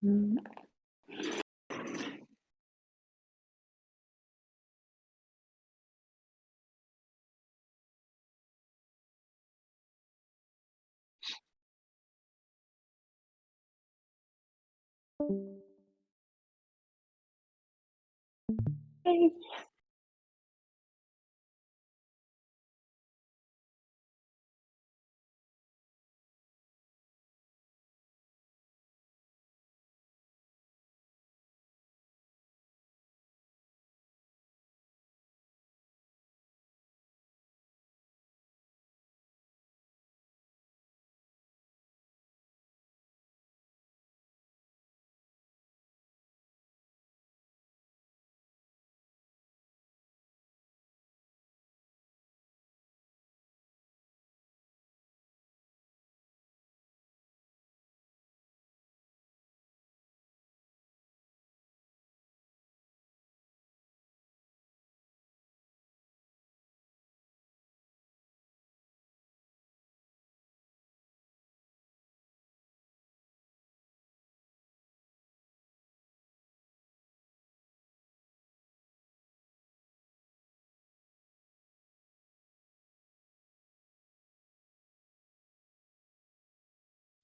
Mm. Hey.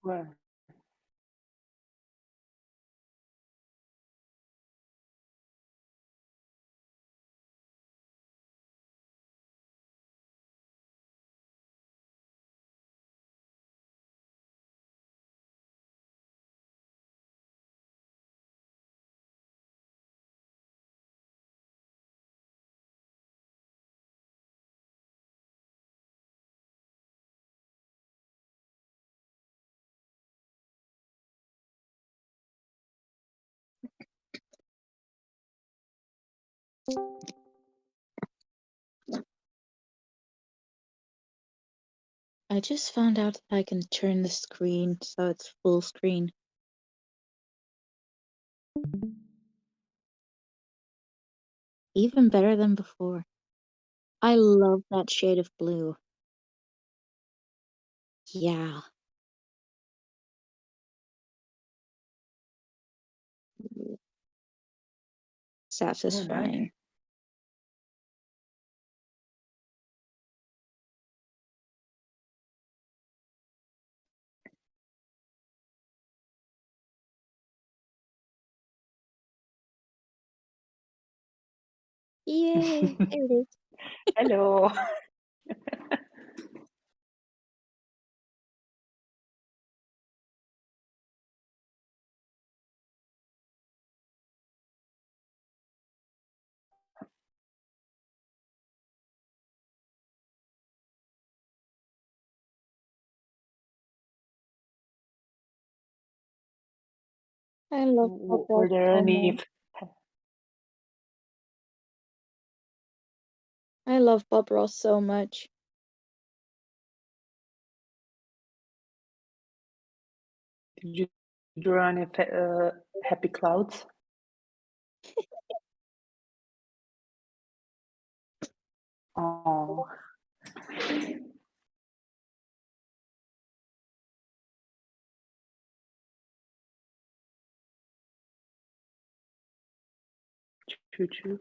Well, I just found out I can turn the screen so it's full screen. Even better than before. I love that shade of blue. Yeah. oh, nice. Satisfying. Yay! There it is. Hello. I love Bob Were Ross there so any? much. I love Bob Ross so much. Did you draw any happy clouds? Oh, choo choo.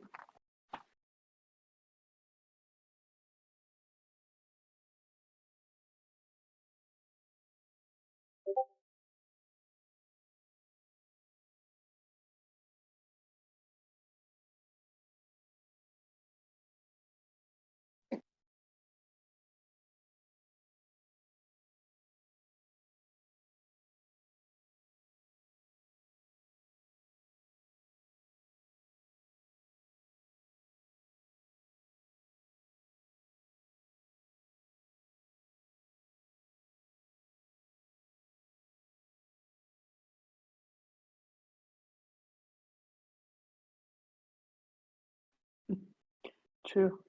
True.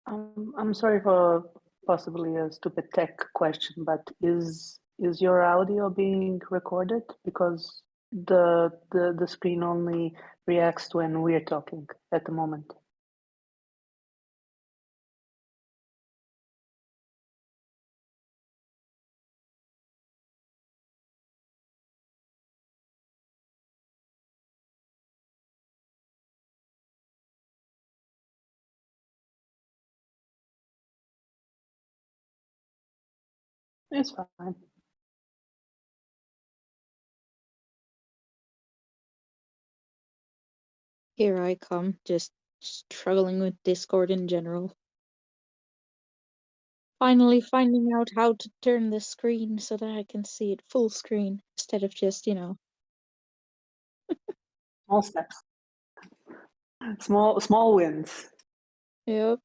I'm sorry for possibly a stupid tech question, but is your audio being recorded? Because The screen only reacts when we're talking at the moment. It's fine. Here I come, just struggling with Discord in general. Finally finding out how to turn the screen so that I can see it full screen instead of just, Small steps. Small wins. Yep.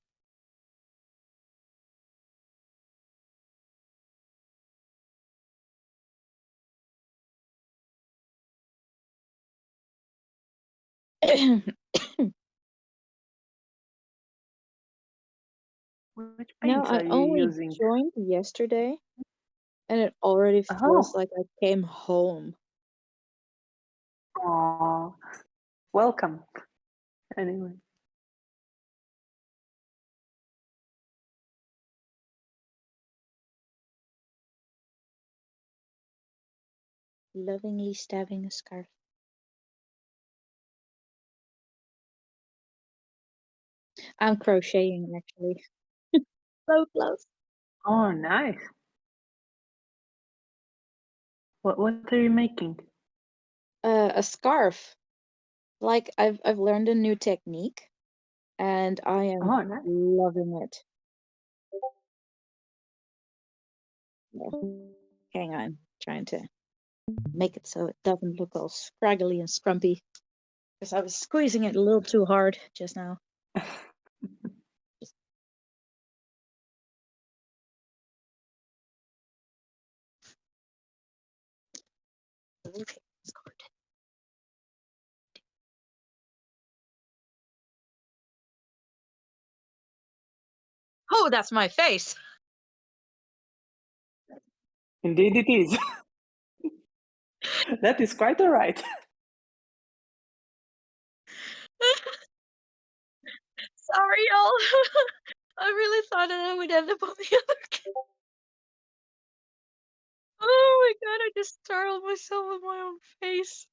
Which No, paints I are you only using? joined yesterday, and it already feels Oh, like I came home. aw, welcome. Anyway, Lovingly stabbing a scarf. I'm crocheting, actually. So close. oh, nice. What are you making? A scarf. Like, I've learned a new technique, and I am Oh, nice. loving it. Yeah. Hang on, trying to make it so it doesn't look all scraggly and scrumpy. Because I was squeezing it a little too hard just now. Just okay, scored. Oh, that's my face. Indeed, it is. That is quite all right. Sorry, y'all. I really thought that I would end up on the other. Oh my god, I just startled myself with my own face.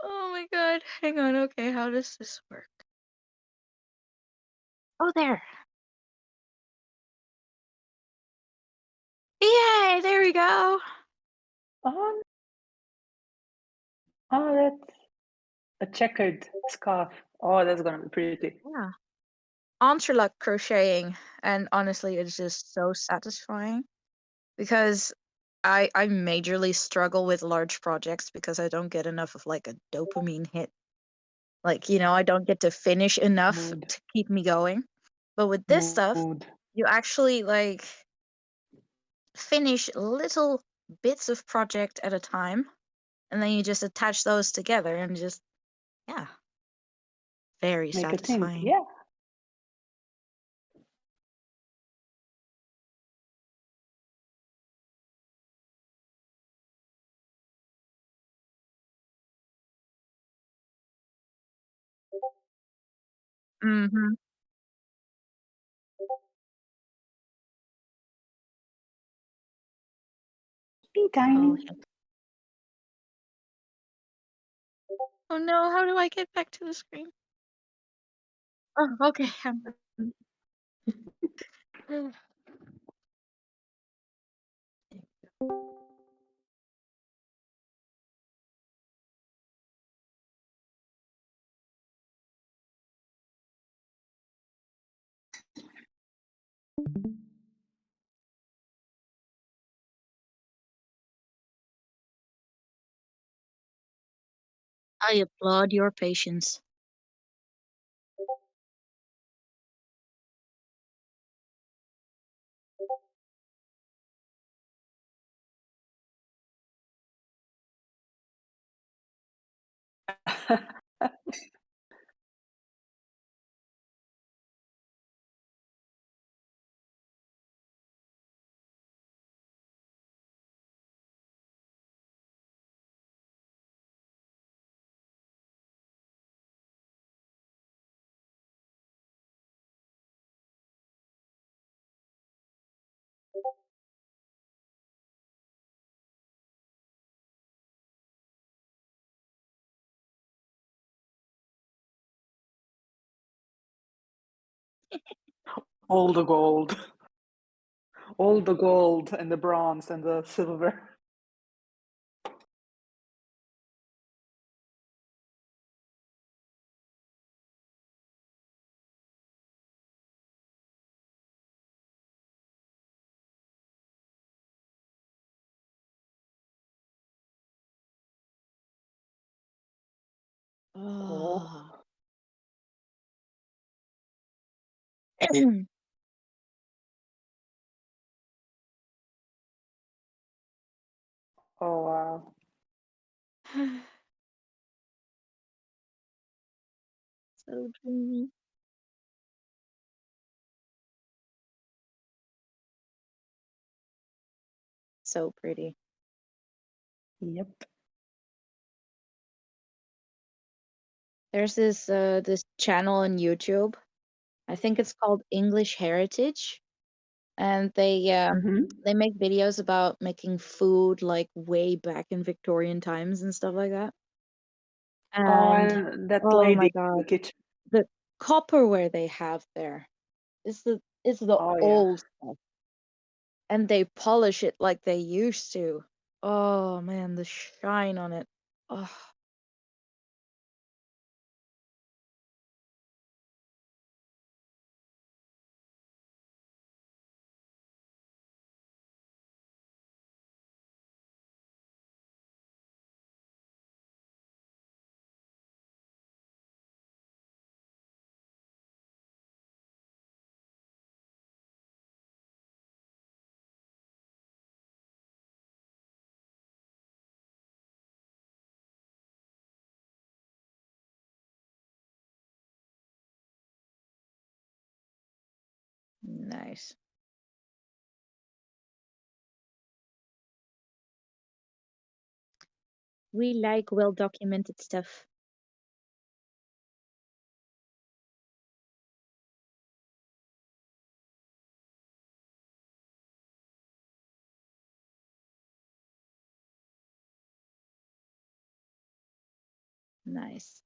Oh my god. Hang on, okay, how does this work? Oh, there. Yay, there we go. Oh, oh, that's a checkered scarf. Oh, that's gonna be pretty. Yeah. Entrelac crocheting, and honestly, it's just so satisfying because I majorly struggle with large projects because I don't get enough of like a dopamine hit. Like, I don't get to finish enough Mood, to keep me going. But with this stuff, mood. you actually like finish little bits of project at a time, and then you just attach those together and just, yeah, very Make a team. satisfying. Yeah. Mm-hmm. Tea Oh, time. yeah. Oh no, how do I get back to the screen? Oh, okay. I applaud your patience. All the gold, all the gold and the bronze and the silver. Oh, Oh. oh wow. So dreamy. So pretty. Yep. There's this channel on YouTube. I think it's called English Heritage, and Mhm. they make videos about making food like way back in Victorian times and stuff like that. Oh, And and that oh my lady in the God, kitchen. the copperware they have there is the Oh, yeah. old stuff, and they polish it like they used to. Oh man, the shine on it. Oh, nice. We like well documented stuff. Nice.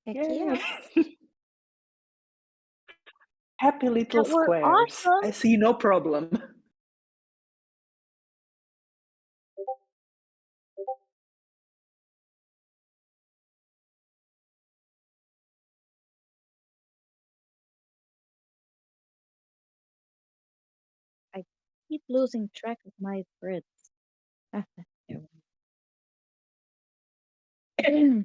Heck Yay. yeah. Happy little That were squares. awesome. I see no problem. I keep losing track of my threads. Ah, there we go.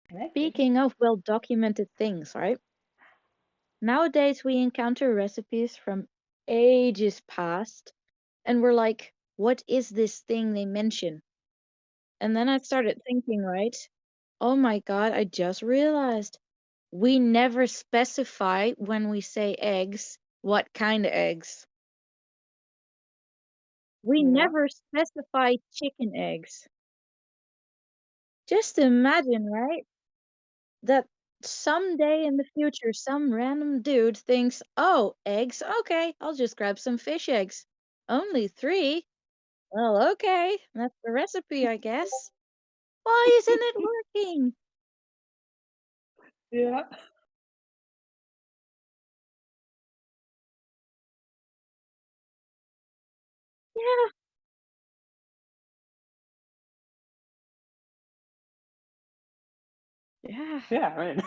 Connected. Speaking of well documented things, right? Nowadays we encounter recipes from ages past and we're like, what is this thing they mention? And then I started thinking, right? Oh my God, I just realized we never specify when we say eggs what kind of eggs. We Yeah. never specify chicken eggs. Just imagine, right? That someday in the future, some random dude thinks, oh, eggs, okay, I'll just grab some fish eggs. Only three? Well, okay, that's the recipe, I guess. Why isn't it working? Yeah. Yeah, yeah. Yeah, I mean,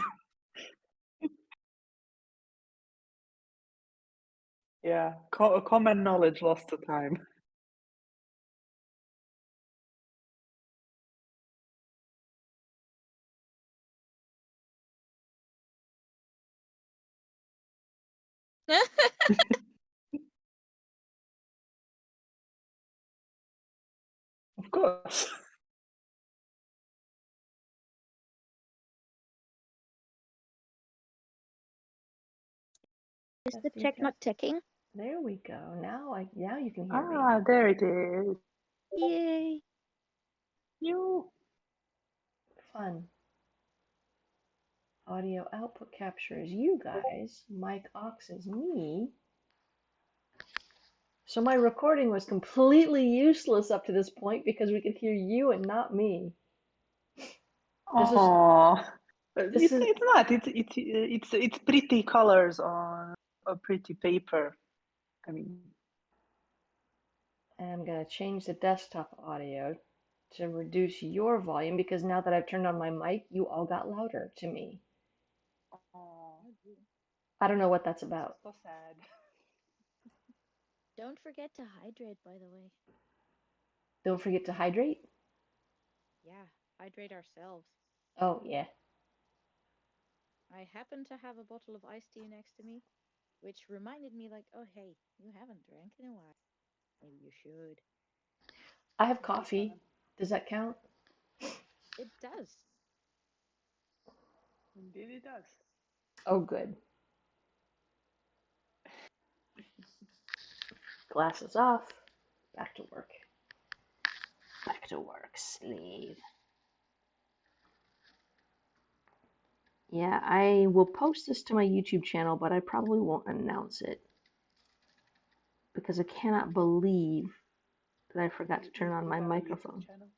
yeah, common knowledge lost to time. Of course. Is the Testing, tech not testing. teching? There we go. Now you can hear me. Ah, there it is. Yay. You. Fun. Audio output capture is you guys. Mic aux is me. So my recording was completely useless up to this point because we could hear you and not me. This is Oh, this is it's not. It's pretty colors on a pretty paper. I mean, I'm gonna change the desktop audio to reduce your volume because now that I've turned on my mic, you all got louder to me. oh, Oh, dear. I don't know what that's about. so sad. Don't forget to hydrate, by the way. Don't forget to hydrate. Yeah, hydrate ourselves. Oh, yeah. I happen to have a bottle of iced tea next to me, which reminded me, like, oh, hey, you haven't drank in a while. Maybe you should. I have Very coffee. fun. Does that count? It does. Indeed, it does. Oh, good. Glasses off. Back to work. Back to work, slave. Yeah, I will post this to my YouTube channel, but I probably won't announce it because I cannot believe that I forgot to turn on You my have a YouTube microphone. channel?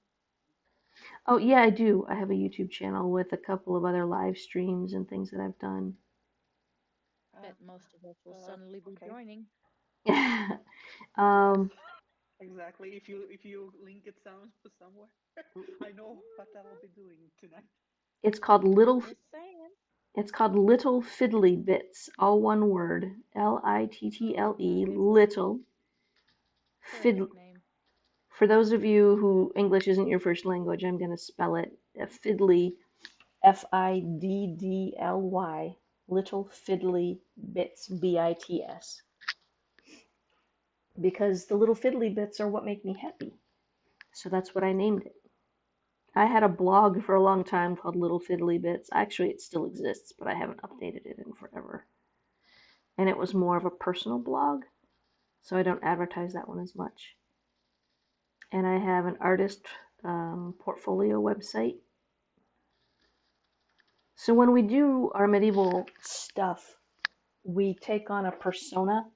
Oh, yeah, I do. I have a YouTube channel with a couple of other live streams and things that I've done. Bet most of us will suddenly be Okay. joining. um, Exactly. If you link it somewhere, I know what I will be doing tonight. it's called Little. Just saying. It's called Little Fiddly Bits, all one word. Little Little Fiddly. Perfect name. For those of you who English isn't your first language, I'm going to spell it Fiddly, Fiddly, Little Fiddly Bits, Bits. Because the little fiddly bits are what make me happy. So that's what I named it. I had a blog for a long time called Little Fiddly Bits. Actually, it still exists, but I haven't updated it in forever. And it was more of a personal blog, so I don't advertise that one as much. And I have an artist portfolio website. So when we do our medieval stuff, we take on a persona,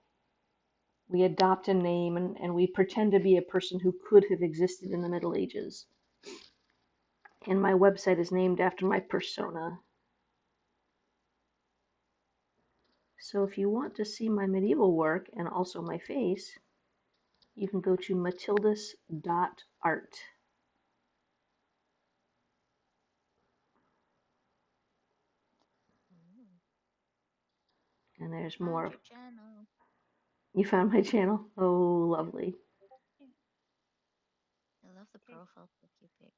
we adopt a name, and we pretend to be a person who could have existed in the Middle Ages. And my website is named after my persona. So if you want to see my medieval work and also my face, you can go to matildus.art. And there's more. Found your channel. You found my channel? Oh, lovely. I love the profile pic you picked.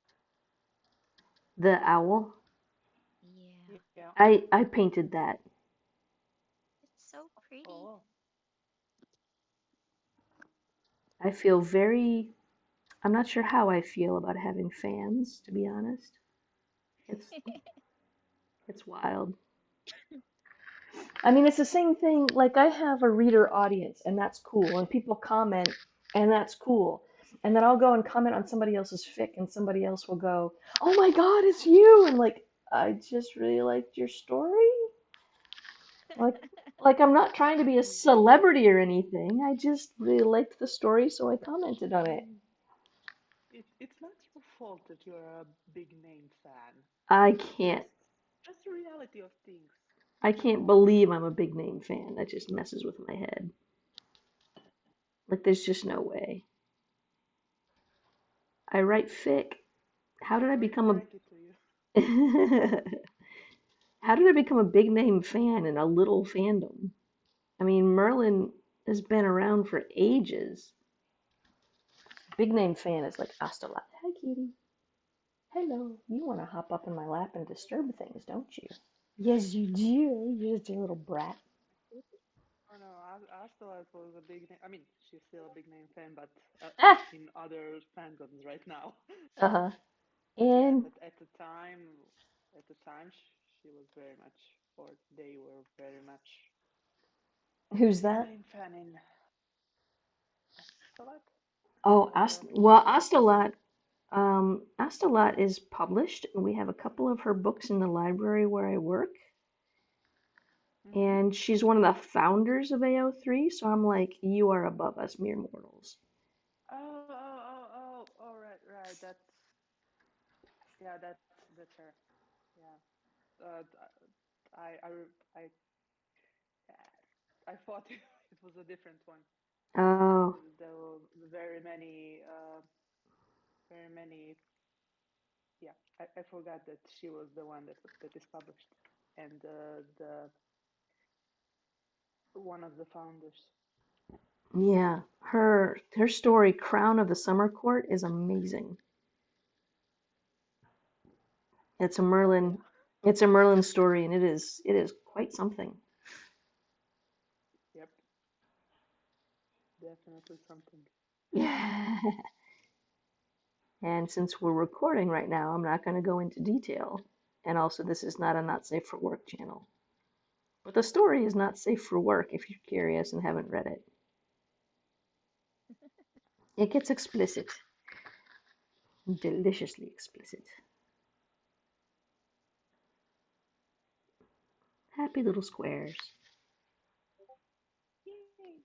The owl? Yeah. I painted that. It's so pretty. Oh. I feel very, I'm not sure how I feel about having fans, to be honest. It's wild. I mean, it's the same thing. Like, I have a reader audience, and that's cool. And people comment, and that's cool. And then I'll go and comment on somebody else's fic, and somebody else will go, "Oh my God, it's you!" And like, I just really liked your story. Like I'm not trying to be a celebrity or anything. I just really liked the story, so I commented on it. It's not your fault that you're a big name fan. I can't. Just the reality of things. I can't believe I'm a big name fan. That just messes with my head. Like, there's just no way. I write fic. How did I become a How did I become a big name fan in a little fandom? I mean, Merlin has been around for ages. Big name fan is like Astolat. Hi, kitty. Hello. You want to hop up in my lap and disturb things, don't you? Yes, you do. You're just a little brat. Oh no, Astolat was a big name. I mean, she's still a big name fan, but Ah. in other fandoms right now. Uh-huh. Yeah, And but at the time, she was very much, or they were very much who's big that? name fan in Astolat. Oh, The well, character. Astolat. Astolat is published, and we have a couple of her books in the library where I work. Mm-hmm. And she's one of the founders of AO3, so I'm like, you are above us mere mortals. Oh, right, right. That's her. Yeah. I, I, I, I thought it was a different one. Oh, There were very many. Yeah, I forgot that she was the one that is published, and the one of the founders. yeah. Her story, Crown of the Summer Court, is amazing. It's a Oh Merlin yeah. it's a Merlin story, and it is quite something. Yep. Definitely something. And since we're recording right now, I'm not going to go into detail. And also, this is not a not safe for work channel. But the story is not safe for work if you're curious and haven't read it. It gets explicit, deliciously explicit. Happy little squares. Yay.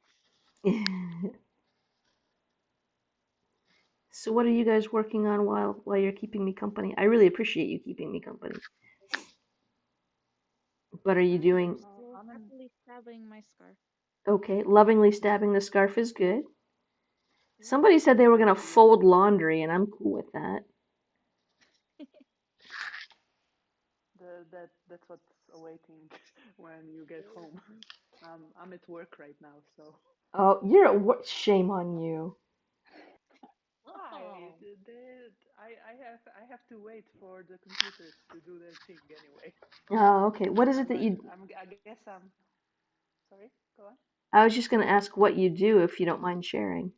So, what are you guys working on while you're keeping me company? I really appreciate you keeping me company. What are you I'm doing? Oh, still I'm in. happily stabbing my scarf. Okay, lovingly stabbing the scarf is good. Yep. Somebody said they were gonna Ooh. fold laundry, and I'm cool with that. That's what's awaiting when you get home. I'm at work right now, so Oh, you're at work. Shame on you. why? Oh. I have to wait for the computers to do their thing anyway. Oh, okay. What is it I'm that not. you? I guess I'm. Sorry. Go on. I was just gonna ask what you do if you don't mind sharing.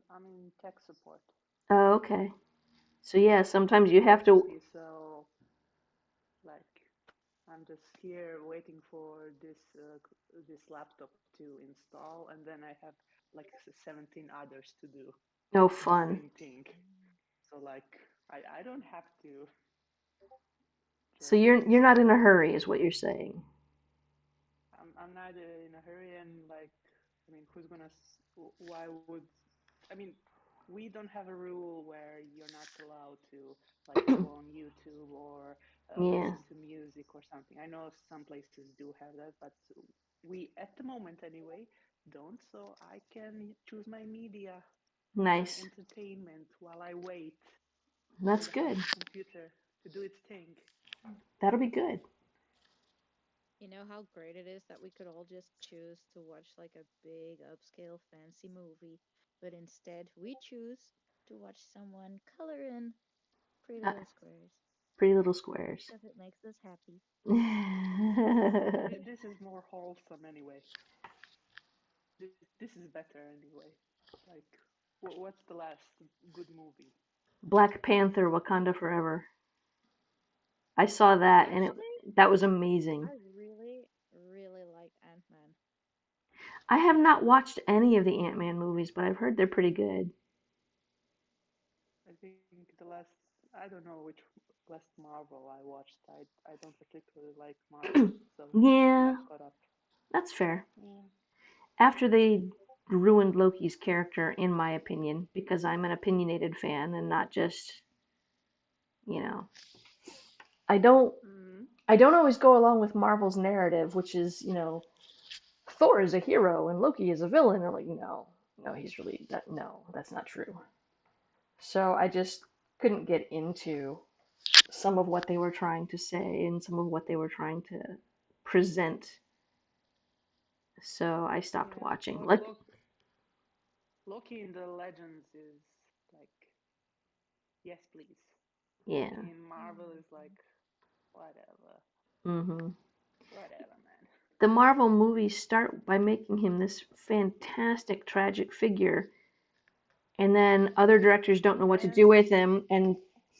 I'm in tech support. Oh, okay. So yeah, sometimes you I'm have to. IT, so like I'm just here waiting for this laptop to install, and then I have like 17 others to do No the fun. same thing. So like I don't have to So just you're not in a hurry, is what you're saying. I'm not in a hurry, and like I mean who's gonna why would I mean we don't have a rule where you're not allowed to like go on YouTube or Yeah, listen to music or something. I know some places do have that, but we at the moment anyway don't. So I can choose my media, my nice. entertainment while I wait for That's the good. computer to do its thing. That'll be good. You know how great it is that we could all just choose to watch like a big upscale fancy movie, but instead we choose to watch someone color in pretty Uh, little squares Pretty little squares. because it makes us happy. This is more wholesome anyway. This is better anyway. Like, what's the last good movie? Black Panther: Wakanda Forever. I saw that and Actually, that was amazing. I really, really like Ant-Man. I have not watched any of the Ant-Man movies, but I've heard they're pretty good. I think the last, I don't know which last Marvel I watched. I don't particularly like Marvel, so I'm Yeah, not caught up. that's fair. Yeah. After they ruined Loki's character, in my opinion, because I'm an opinionated fan and not just, you know, I don't Mm. I don't always go along with Marvel's narrative, which is, Thor is a hero and Loki is a villain. I'm like, no, no, he's really that. No, that's not true. So I just couldn't get into some of what they were trying to say and some of what they were trying to present. So I stopped Yeah. watching. Well, Like, Loki in the Legends is like, yes, please. yeah. In Marvel is Mhm. like, whatever, hmm whatever, man. The Marvel movies start by making him this fantastic, tragic figure, and then other directors don't know what to do And with him, and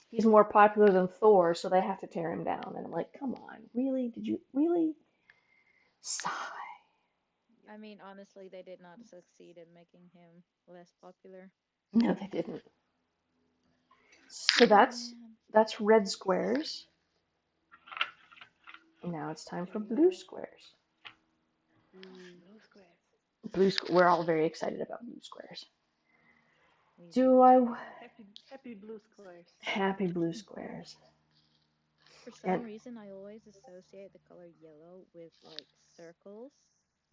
he's more popular than Thor, so they have to tear him down. And I'm like, come on, really? Did you really? Sigh. I mean, honestly, they did not succeed in making him less popular. No, they didn't. So Oh that's man. that's red squares. Now it's time for blue Yeah. squares. Ooh, blue squares. We're all very excited about blue squares. Me Do too. I Happy blue squares. happy blue squares? For And some reason, I always associate the color yellow with like circles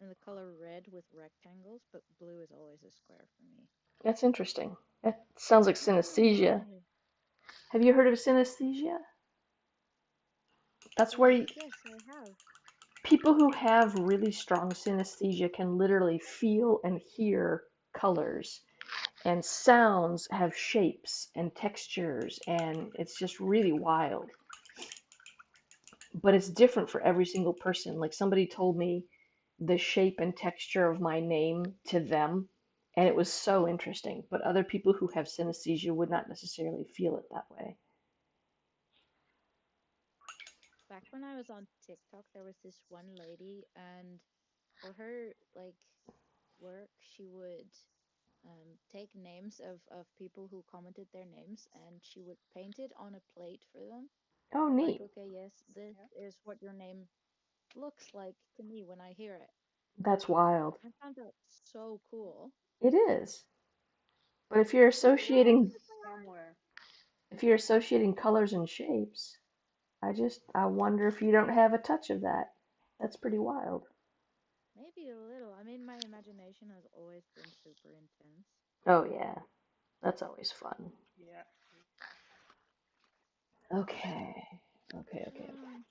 and the color red with rectangles, but blue is always a square for me. that's interesting. That sounds like I don't know synesthesia. why. Have you heard of synesthesia? That's where Yes, I have. people who have really strong synesthesia can literally feel and hear colors, and sounds have shapes and textures, and it's just really wild. But it's different for every single person. Like somebody told me the shape and texture of my name to them, and it was so interesting. But other people who have synesthesia would not necessarily feel it that way. Back when I was on TikTok, there was this one lady, and for her like work, she would take names of people who commented their names, and she would paint it on a plate for them. Oh, Like, neat. okay, yes, this Yeah. is what your name looks like to me when I hear it. That's wild. I found that so cool. It is. But if you're I saw that associating somewhere. colors and shapes, I wonder if you don't have a touch of that. That's pretty wild. Maybe a little. I mean, my imagination has always been super intense. Oh yeah, that's always fun. Yeah. Okay. Okay, okay, okay. Um,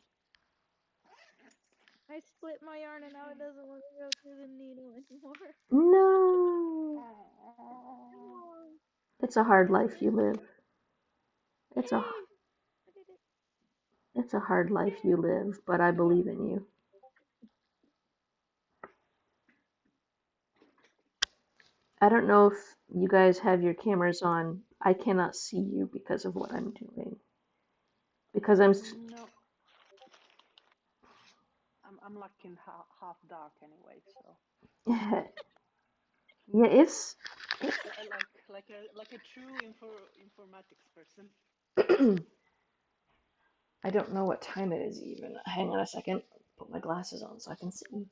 I split my yarn and now it doesn't want to go through the needle anymore. No. Oh, No. It's a hard Yes, it life you is. live. It's a Yay! I did it. it's a hard life you live, but I believe in you. I don't know if you guys have your cameras on. I cannot see you because of what I'm doing. Because no. I'm like in half dark anyway, so yeah, it's like a true informatics person. I don't know what time it is even. Hang on a second. Put my glasses on so I can see.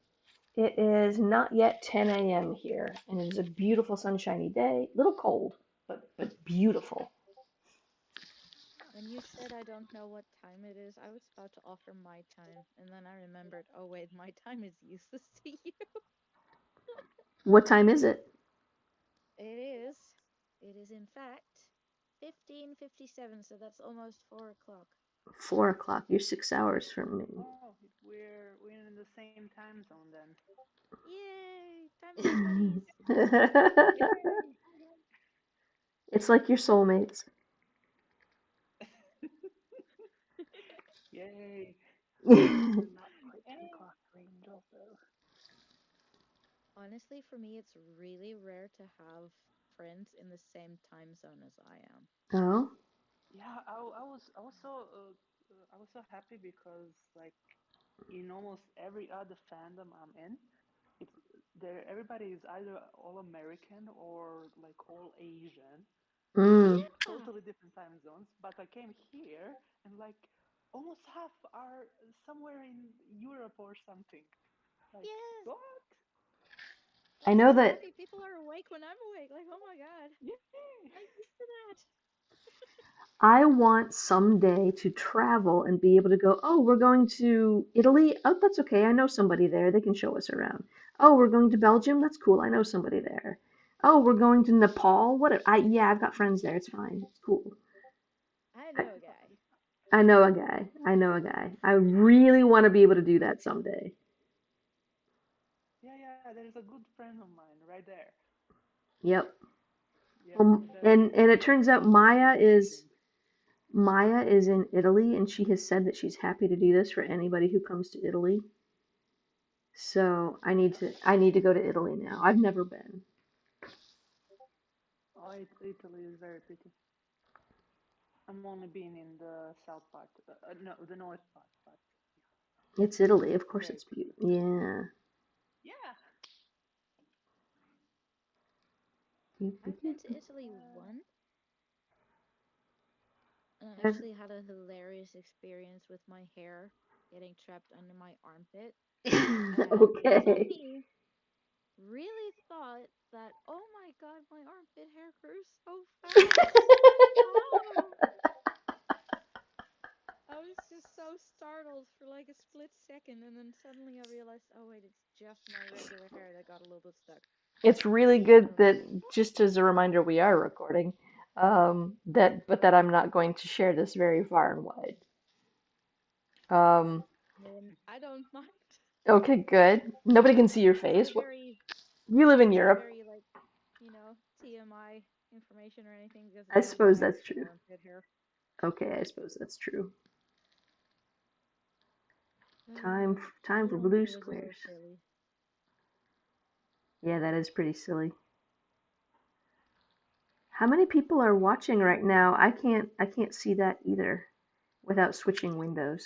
It is not yet 10 a.m. here, and it is a beautiful sunshiny day. A little cold, but beautiful. When you said I don't know what time it is, I was about to offer my time, and then I remembered, oh wait, my time is useless to you. What time is it? It is. It is in fact 15:57, so that's almost 4 o'clock. 4 o'clock. You're 6 hours from me. Oh, we're in the same time zone then. Yay! Time zone buddies. Yay! It's like your soulmates. Yay! Not quite 10 o'clock range also. Honestly, for me, it's really rare to have friends in the same time zone as I am. Oh? Yeah, I was so happy because like in almost every other fandom I'm in, it's there everybody is either all American or like all Asian, Mm. like Yeah. totally different time zones. But I came here and like almost half are somewhere in Europe or something. Like Yes. what? I I'm know so that happy people are awake when I'm awake. Like, oh my god. Yay! I'm used to that. I want someday to travel and be able to go, oh, we're going to Italy. Oh, that's okay. I know somebody there. They can show us around. Oh, we're going to Belgium. That's cool. I know somebody there. Oh, we're going to Nepal. What? Yeah, I've got friends there. It's fine. It's cool. I I, know a guy. I know a guy. I know a guy. I really want to be able to do that someday. Yeah, yeah. There's a good friend of mine right there. Yep. Yeah, And it turns out that's amazing. Maya is in Italy, and she has said that she's happy to do this for anybody who comes to Italy. So Yeah. I need to go to Italy now. I've never been. Oh, Italy is very pretty. I'm only been in the south part, no, the north part, but It's Italy, of course. very It's pretty. beautiful. Yeah. Yeah. I've been to Italy once, And I That's- actually had a hilarious experience with my hair getting trapped under my armpit. And little okay. me really thought that, oh my god, my armpit hair grew so fast. Oh, I was just so startled for like a split second, and then suddenly I realized, oh wait, it's just my regular hair that got a little bit stuck. It's really good So, that, just as a reminder, we are recording. But that I'm not going to share this very far and wide. Um, I don't mind. okay, good. Nobody can see your It's not face. What? very, You live in it's not Europe. very like, TMI information or anything because I it's just suppose my that's actual true. armpit hair. Okay, I suppose that's true. Time, Uh, time for little blue me was a little squares. silly. Yeah, that is pretty silly. How many people are watching right now? I can't see that either without switching windows.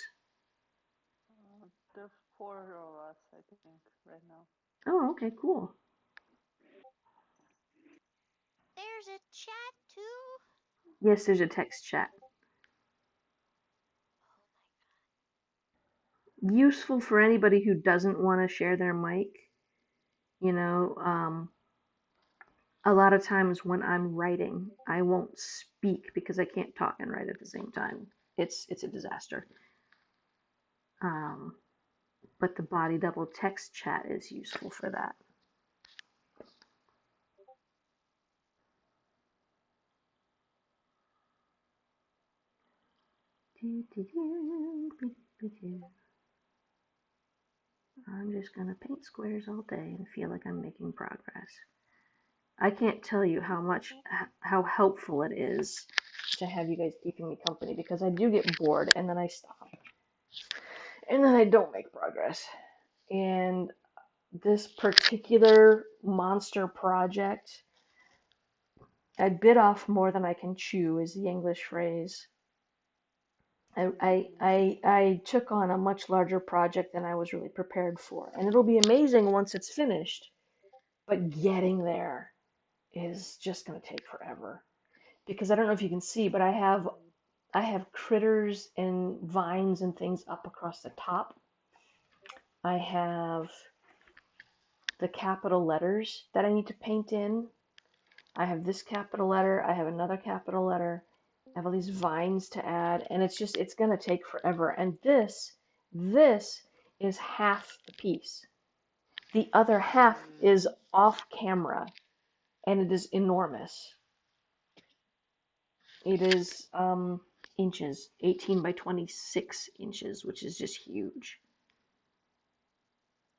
The four of us, I think, right now. Oh, okay, cool. There's a chat too. Yes, there's a text chat. Useful for anybody who doesn't want to share their mic. You know, a lot of times when I'm writing, I won't speak because I can't talk and write at the same time. It's a disaster. Um, but the body double text chat is useful for that. I'm just gonna paint squares all day and feel like I'm making progress. I can't tell you how helpful it is to have you guys keeping me company because I do get bored and then I stop and then I don't make progress. And this particular monster project, I bit off more than I can chew is the English phrase. I took on a much larger project than I was really prepared for. And it'll be amazing once it's finished, but getting there is just going to take forever. Because I don't know if you can see, but I have critters and vines and things up across the top. I have the capital letters that I need to paint in. I have this capital letter, I have another capital letter, I have all these vines to add, and it's gonna take forever. And this is half the piece. The other half is off camera, and it is enormous. It is inches, 18 by 26 inches, which is just huge.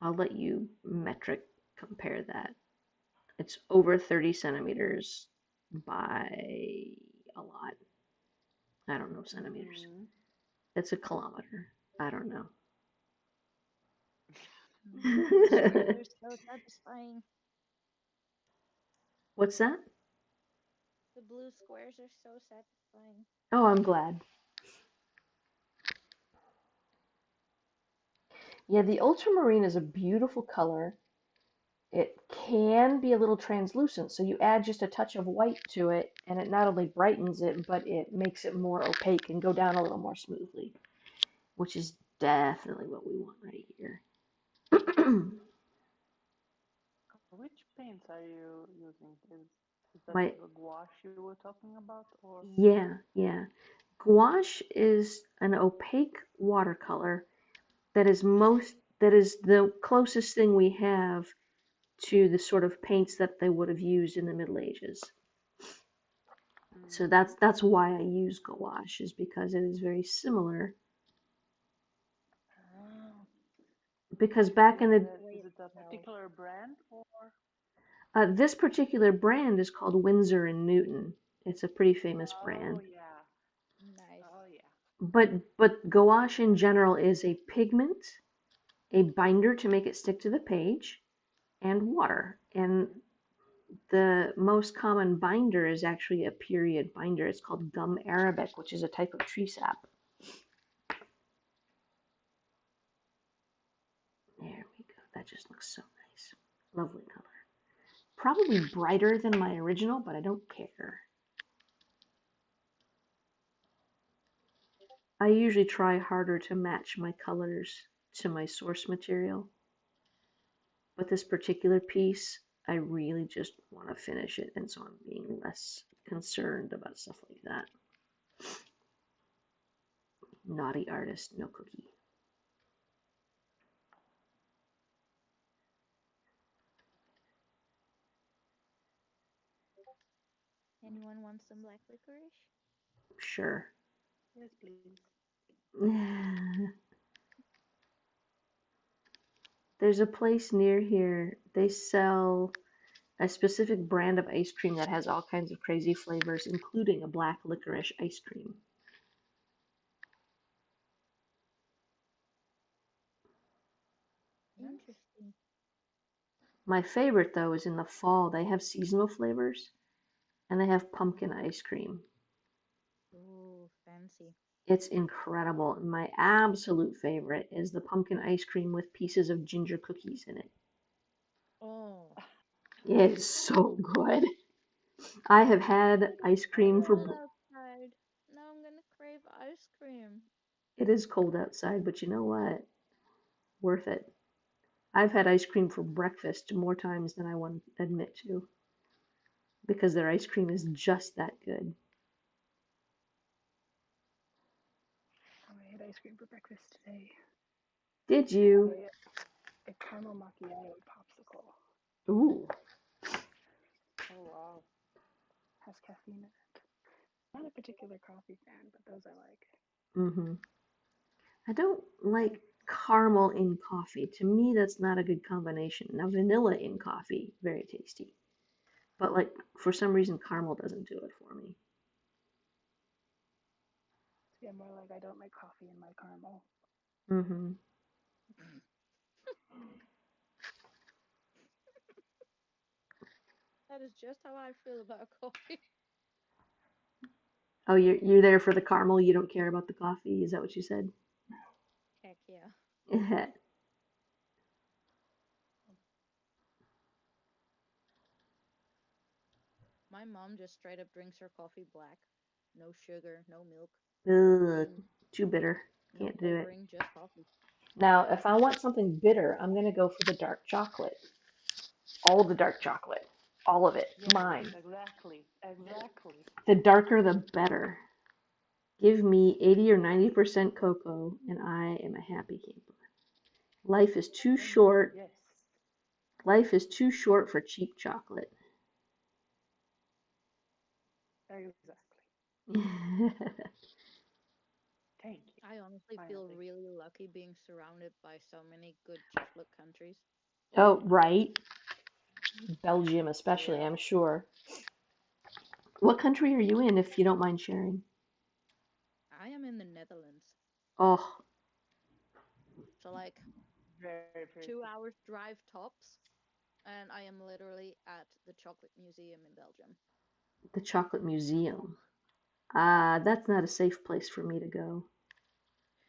I'll let you metric compare that. It's over 30 centimeters by a lot. I don't know centimeters. Mm-hmm. It's a kilometer. I don't know. The blue squares are so satisfying. What's that? The blue squares are so satisfying. Oh, I'm glad. Yeah, the ultramarine is a beautiful color. It can be a little translucent, so you add just a touch of white to it, and it not only brightens it, but it makes it more opaque and go down a little more smoothly, which is definitely what we want right here. Which paints are you using? Is that My the gouache you were talking about, or? yeah. Gouache is an opaque watercolor that is the closest thing we have to the sort of paints that they would have used in the Middle Ages. So Mm-hmm. that's why I use gouache, is because it is very similar. Oh. Because back in the Is Great it a help. particular brand or? this particular brand is called Winsor and Newton. It's a pretty famous Oh brand. yeah. Nice. Oh yeah. But gouache in general is a pigment, a binder to make it stick to the page, and water. And Mm-hmm. the most common binder is actually a period binder. It's called gum arabic, which is a type of tree sap. There we go. That just looks so nice. Lovely color. Probably brighter than my original, but I don't care. I usually try harder to match my colors to my source material, but this particular piece, I really just want to finish it, and so I'm being less concerned about stuff like that. Naughty artist, no cookie. Anyone want some black licorice? Sure. Yes, please. There's a place near here. They sell a specific brand of ice cream that has all kinds of crazy flavors, including a black licorice ice cream. Nice. Interesting. My favorite, though, is in the fall. They have seasonal flavors and they have pumpkin ice cream. Ooh, fancy. It's incredible. My absolute favorite is the pumpkin ice cream with pieces of ginger cookies in it. Oh, It is so good. I have had ice it's cream cold for. outside. Now I'm gonna crave ice cream. It is cold outside, but you know what? Worth it. I've had ice cream for breakfast more times than I want to admit to because their ice cream is just that good. Oh, I had ice cream for breakfast today. Did you? A caramel macchiato and popsicle. Ooh. Oh wow. Has caffeine in it. Not a particular coffee fan, but those I like. Mm-hmm. I don't like caramel in coffee. To me, that's not a good combination. Now, vanilla in coffee, very tasty. But like for some reason, caramel doesn't do it for me. So yeah, more like I don't like coffee in my caramel. Mm-hmm. That is just how I feel about coffee. Oh, you're there for the caramel. You don't care about the coffee. Is that what you said? Heck yeah. My mom just straight up drinks her coffee black. No sugar, no milk, no Ugh, cream, too bitter. no Can't do it. flavoring, just coffee. Now, if I want something bitter, I'm gonna go for the dark chocolate. All the dark chocolate. All of it. Yes, Mine. exactly. Exactly. The darker, the better. Give me 80 or 90% cocoa, and I am a happy camper. Life is too Then short. yes. Life is too short for cheap chocolate. Exactly. Thank you. I honestly feel Finally. really lucky being surrounded by so many good chocolate countries. Oh, right. Belgium, especially, Yeah. I'm sure. What country are you in, if you don't mind sharing? I am in the Netherlands. Oh, So, like, Very pretty. 2 hours drive tops, and I am literally at the Chocolate Museum in Belgium. the Chocolate Museum. That's not a safe place for me to go.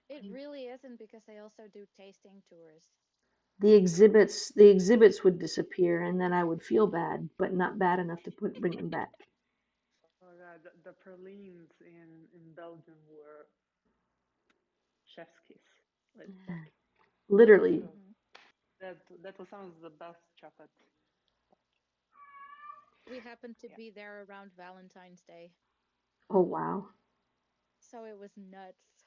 It really isn't because they also do tasting tours. The exhibits would disappear, and then I would feel bad, but not bad enough to bring them back. Oh god, the pralines in Belgium were chef's kiss. Like Literally. so Hmm. that was some of the best chocolate. We happened to Yeah. be there around Valentine's Day, Oh, wow. so it was nuts.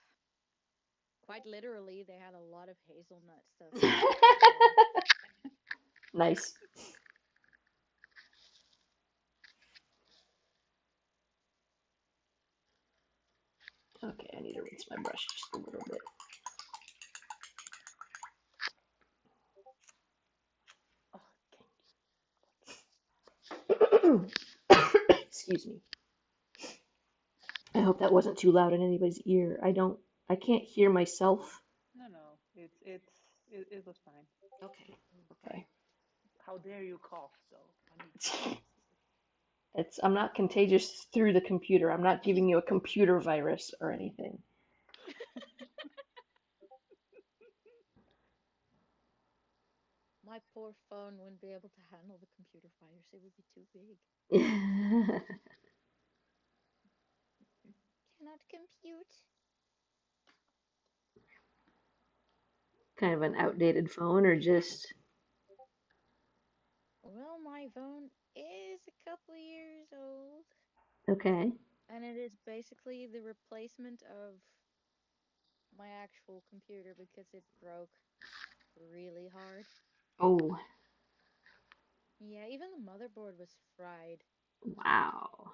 Quite literally, they had a lot of hazelnut stuff as well. Nice. Okay, I need to rinse my brush just a little Oh, bit. Excuse me. I hope that wasn't too loud in anybody's ear. I can't hear myself. no. It was fine. Okay. It was fine. Okay. How dare you cough though? I mean, I'm not contagious through the computer. I'm not giving you a computer virus or anything. My poor phone wouldn't be able to handle the computer virus, it would be too big. Cannot compute. kind of an outdated phone or just Well, my phone is a couple years old, okay? and it is basically the replacement of my actual computer because it broke really hard. Oh, Yeah, even the motherboard was fried. wow.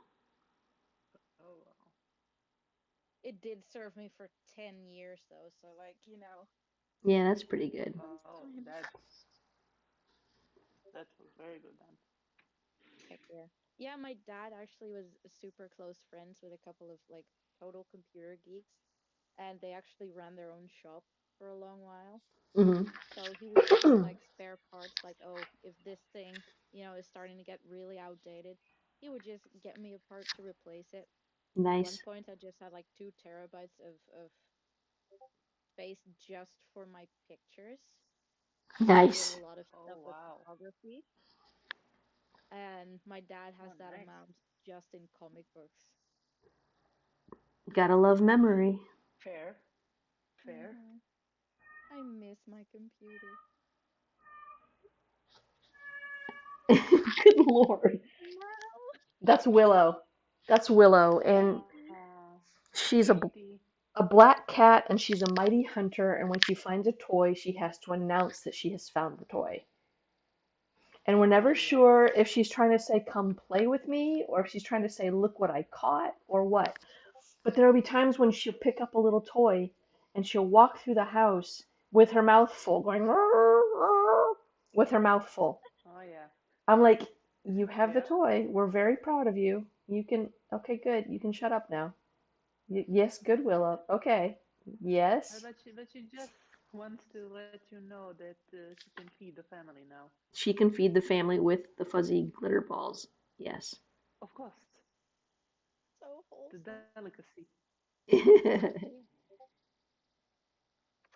Oh wow. It did serve me for 10 years though, so like, Yeah, that's pretty good. those Oh, times. that was very good then. Heck yeah. Yeah, my dad actually was super close friends with a couple of like total computer geeks, and they actually ran their own shop for a long while. Hmm. So he would give me like spare parts, like, oh, if this thing, is starting to get really outdated, he would just get me a part to replace it. At one Nice, point, I just had like 2 terabytes of space just for my pictures because I did a nice, lot of Oh stuff with wow. photography. And my dad Oh has that nice. amount just in comic books. gotta love memory. Fair. Fair. Hmm. I miss my computer. Good lord, No. that's Willow. That's Willow, and Oh, she's cutie. a black cat, and she's a mighty hunter. And when she finds a toy, she has to announce that she has found the toy. And we're Oh never yeah. sure if she's trying to say, "Come play with me," or if she's trying to say, "Look what I caught," or what. But there will be times when she'll pick up a little toy and she'll walk through the house with her mouth full, going "Rrr, rrr," with her mouth full. Oh yeah. I'm like, you have the Yep. toy. We're very proud of you. You can, okay, good. You can shut up now. Yes, good, Willow. Okay. Yes. But she just wants to let you know that she can feed the family now. She can feed the family with the fuzzy glitter balls. Yes. Of course. So The wholesome. delicacy.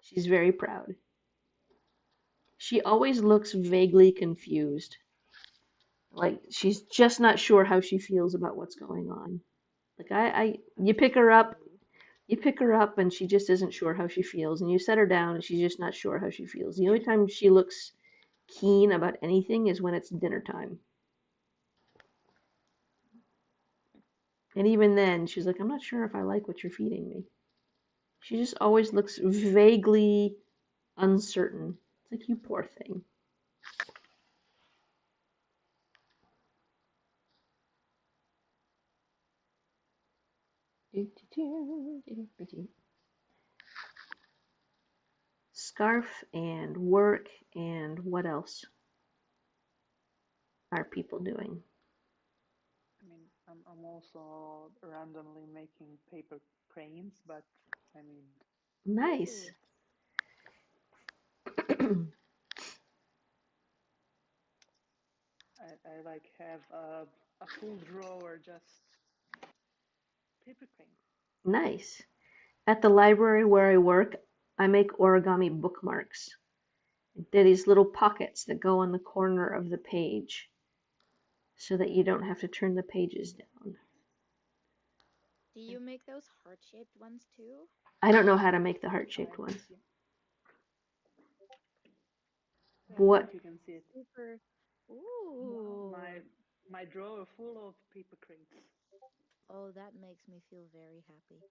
She's very proud. She always looks vaguely confused. Like she's just not sure how she feels about what's going on. Like you pick her up, Absolutely. and she just isn't sure how she feels, and you set her down and she's just not sure how she feels. The only time she looks keen about anything is when it's dinner time. And even then, she's like, I'm not sure if I like what you're feeding me. She just always looks vaguely uncertain. It's like, you poor thing. Scarf and work, and what else are people doing? I mean, I'm also randomly making paper cranes, but I mean, Nice. I like have a full drawer just paper cranes. Nice. At the library where I work, I make origami bookmarks. They're these little pockets that go on the corner of the page so that you don't have to turn the pages down. Do you make those heart-shaped ones too? I don't know how to make the heart I shaped ones. yeah, I don't know if you What? can see it. Super. Wow, Ooh. my drawer full of paper cranes. Oh, that makes me feel very happy.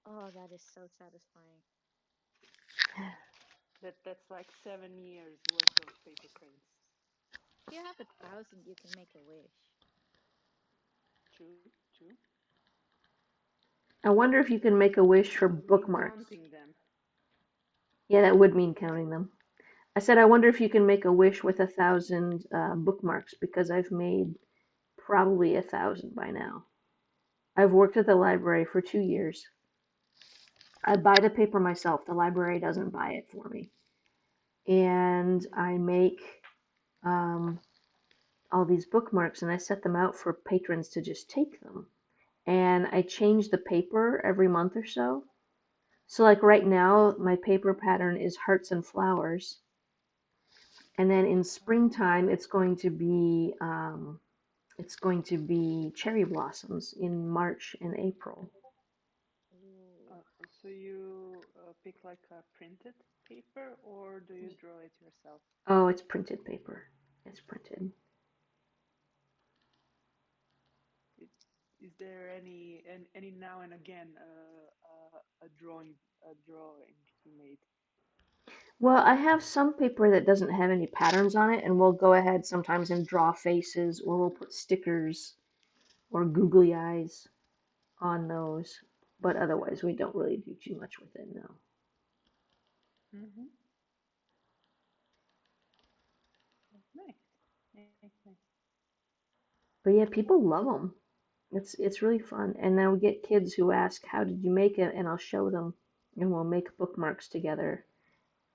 Oh, that is so satisfying. That's like 7 years worth of paper cranes. If you have 1,000, you can make a wish. True, true. I wonder if you can make a wish That for would mean bookmarks. counting them. Yeah, that would mean counting them. I said, I wonder if you can make a wish with 1,000 bookmarks because I've made probably 1,000 by now. I've worked at the library for 2 years. I buy the paper myself. The library doesn't buy it for me. And I make um, all these bookmarks and I set them out for patrons to just take them. And I change the paper every month or so. So, like right now, my paper pattern is hearts and flowers. And then in Oh, springtime, it's going to be cherry blossoms in March and April. Ooh. so you pick like a printed paper, or do you draw it yourself? Oh, it's printed paper. It's printed. Is, is there any now and again a drawing you made? Well, I have some paper that doesn't have any patterns on it, and we'll go ahead sometimes and draw faces, or we'll put stickers or googly eyes on those. But otherwise, we don't really do too much with it, no. Mm-hmm. Nice, nice, nice. But yeah, people love them. It's really fun. And then we get kids who ask, "How did you make it?" And I'll show them, and we'll make bookmarks together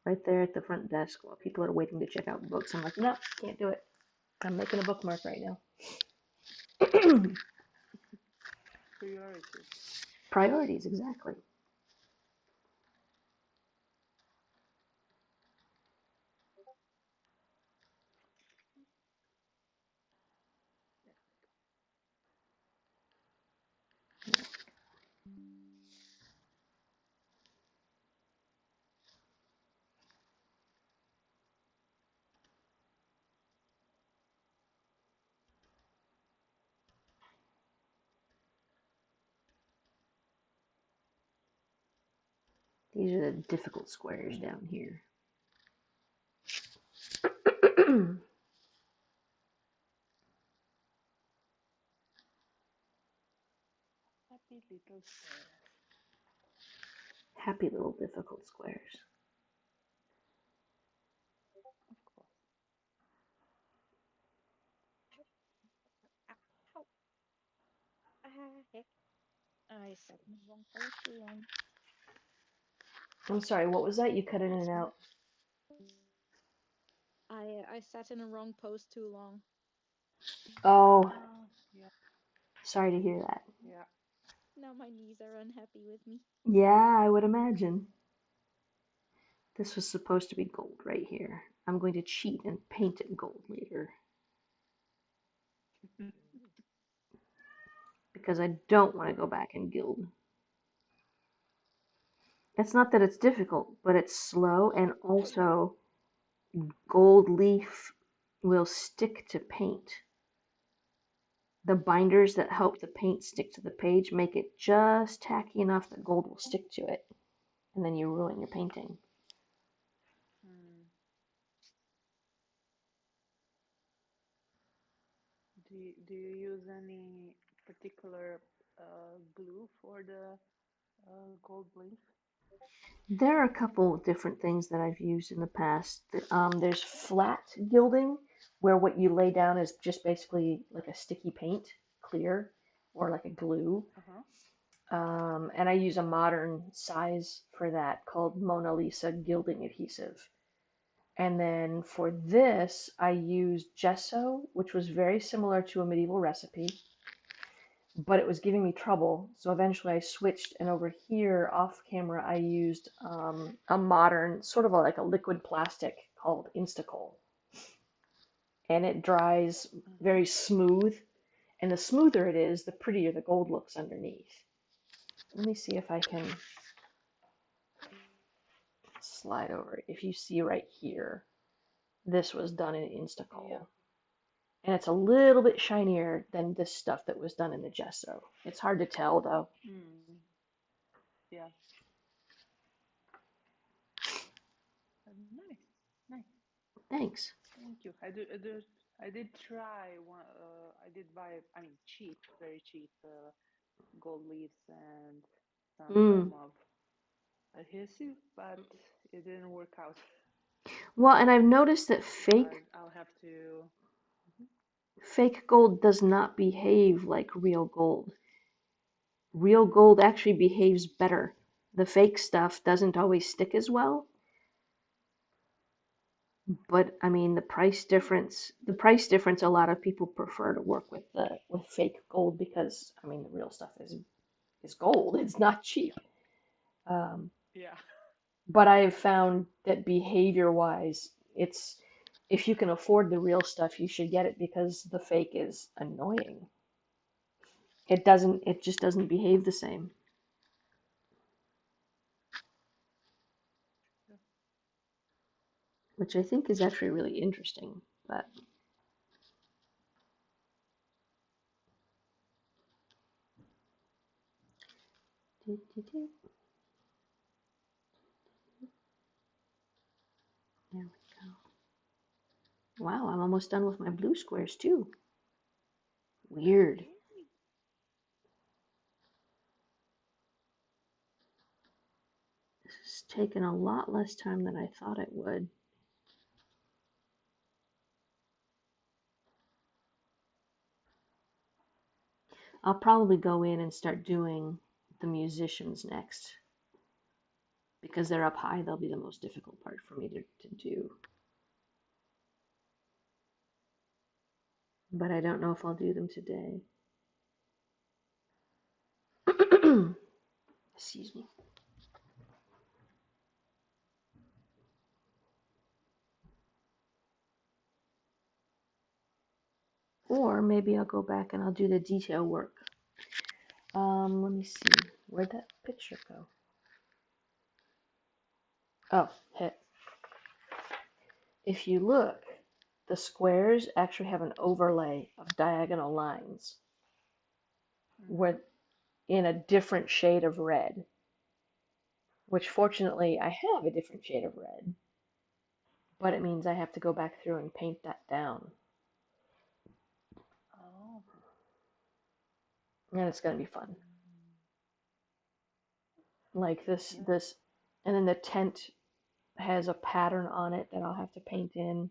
right there at the front desk while people are waiting to check out books. I'm like, "No, can't do it. I'm making a bookmark right now." Priorities. Priorities, exactly. These are the difficult squares down here. Happy little squares. Happy little difficult squares. Of course. Ow, ow. Ah, heck. I sat in the wrong pose too long. I'm sorry, what was that? You cut in and Sorry. out. I sat in the wrong pose too long. Oh, Yeah, sorry to hear that. yeah. Now my knees are unhappy with me. Yeah, I would imagine. This was supposed to be gold right here. I'm going to cheat and paint it gold later because I don't want to go back and gild. It's not that it's difficult, but it's slow, and also gold leaf will stick to paint. The binders that help the paint stick to the page make it just tacky enough that gold will stick to it, and then you ruin your painting. Hmm. Do you use any particular glue for the gold leaf? There are a couple different things that I've used in the past. There's flat gilding, where what you lay down is just basically like a sticky paint, clear, or like a glue. Uh-huh. And I use a modern size for that called Mona Lisa gilding adhesive. And then for this, I used gesso, which was very similar to a medieval recipe, but it was giving me trouble. So eventually I switched, and over here off camera, I used a modern, sort of like a liquid plastic called Instacoal. And it dries Mm-hmm. very smooth. And the smoother it is, the prettier the gold looks underneath. Let me see if I can slide over. If you see right here, this was done in Yeah. Instacoal. And it's a little bit shinier than this stuff that was done in the gesso. It's hard to tell though. Mm. Yeah. Nice. Nice. Thanks. Thank you. I did try one. I did buy. I mean, cheap, very cheap gold leaves and some Mm. form of adhesive, but it didn't work out. Well, and I've noticed that So I'll have to. Mhm. fake gold does not behave like real gold. Real gold actually behaves better. The fake stuff doesn't always stick as well, but I mean the price difference a lot of people prefer to work with the with fake gold because I mean the real stuff is gold. It's not cheap. Um, Yeah. but I've found that behavior wise, it's if you can afford the real stuff, you should get it because the fake is annoying. It just doesn't behave the same. which I think is actually really interesting. But there we go. Wow, I'm almost done with my blue squares too. Weird. Really? This has taken a lot less time than I thought it would. I'll probably go in and start doing the musicians next. Because they're up high, they'll be the most difficult part for me to do. But I don't know if I'll do them today. Excuse me. Or maybe I'll go back and I'll do the detail work. Let me see. Where'd that picture go? Oh, hit. If you look, the squares actually have an overlay of diagonal lines Mm-hmm. with in a different shade of red, which fortunately I have a different shade of red, but it means I have to go back through and paint that down. Oh. And it's going to be fun. Like Yeah. this, and then the tent has a pattern on it that I'll have to paint in.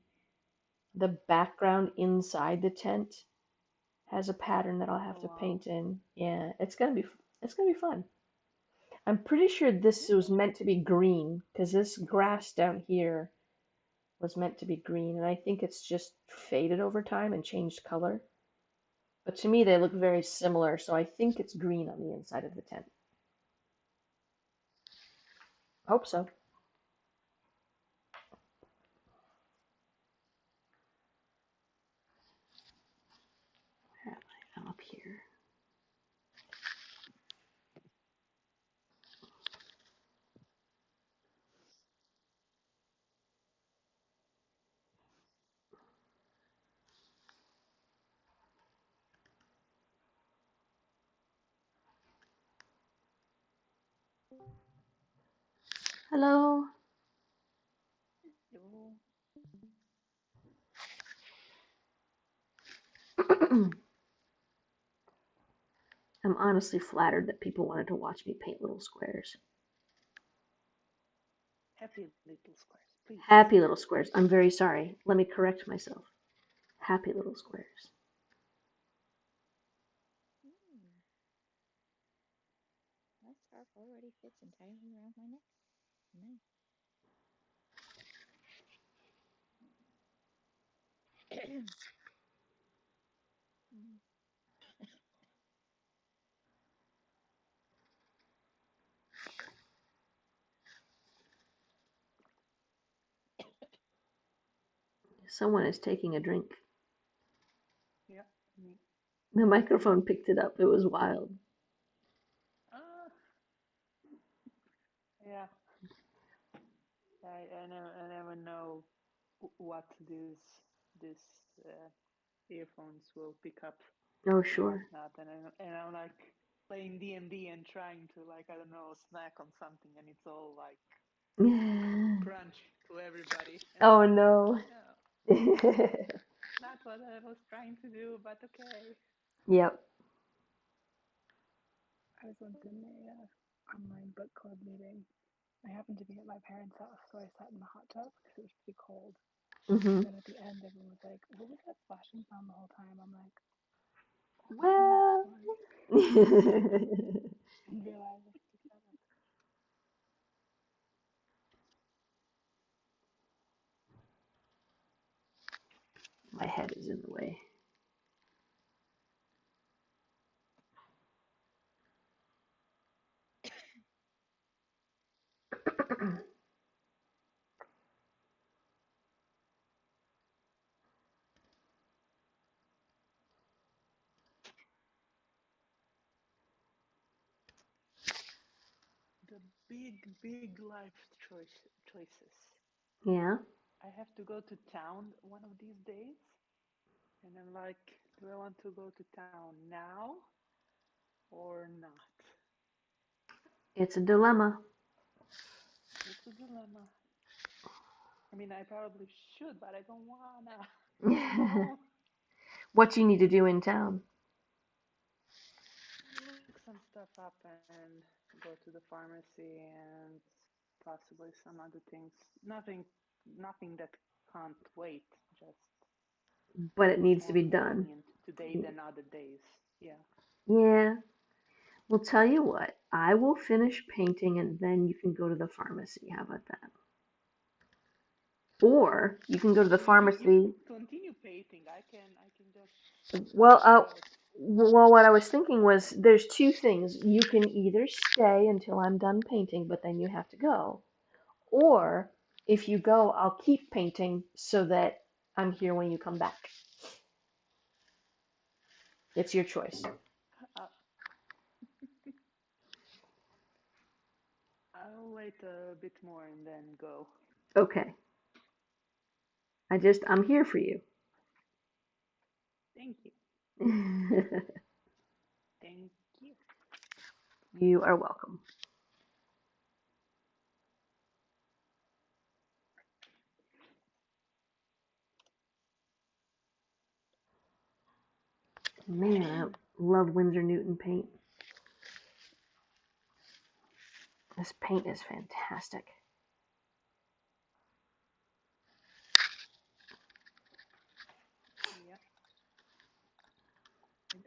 The background inside the tent has a pattern that I'll have Oh to wow. paint in. Yeah, it's gonna be fun. I'm pretty sure this was Really? meant to be green because this grass down here was meant to be green, and I think it's just faded over time and changed color. But to me, they look very similar, so I think it's green on the inside of the tent. Hope so. Where am I? I'm up here. Hello. Hello. I'm honestly flattered that people wanted to watch me paint little squares. Happy little squares, please. Happy little squares. I'm very sorry. Let me correct myself. Happy little squares. Hmm. My scarf already fits entirely around my neck. Nice. Mm. Someone is taking a drink. Yeah. Me. The microphone picked it up. It was wild. Ah. Yeah. I never know what this uh, earphones will pick up Oh, and sure. whatnot, and I'm like playing D&D and trying to, like, I don't know, snack on something, and it's all like crunchy to everybody, and I'm Oh, like, no. no, not what I was trying to do, but okay. Yep. I was once in a online book club meeting. I happened to be at my parents' house, so I sat in the hot tub because it was pretty cold. Hmm. And then at the end, everyone was like, "What was that splashing sound the whole time?" I'm like, "Oh, I'm Well, sorry." Didn't realize it took that up. my head is in the way. The big life choices. Yeah. I have to go to town one of these days, and I'm like, do I want to go to town now or not? It's a dilemma. It's a dilemma. I mean, I probably should, but I don't wanna. I don't. What do you need to do in town? Look some stuff up and go to the pharmacy and possibly some other things. Nothing that can't wait. Just But it it's needs to more be done. convenient today than other days. Yeah. Yeah. Well, tell you what, I will finish painting and then you can go to the pharmacy. How about that? Or you can go to the I mean, you can pharmacy. continue painting. I can just Well, chill out. what I was thinking was there's two things. You can either stay until I'm done painting, but then you have to go. Or if you go, I'll keep painting so that I'm here when you come back. It's your choice. Uh, I'll wait a bit more and then go. Okay. I'm here for you. Thank you. Thank you. You are welcome. Man, I love Winsor Newton paint. This paint is fantastic. Yeah.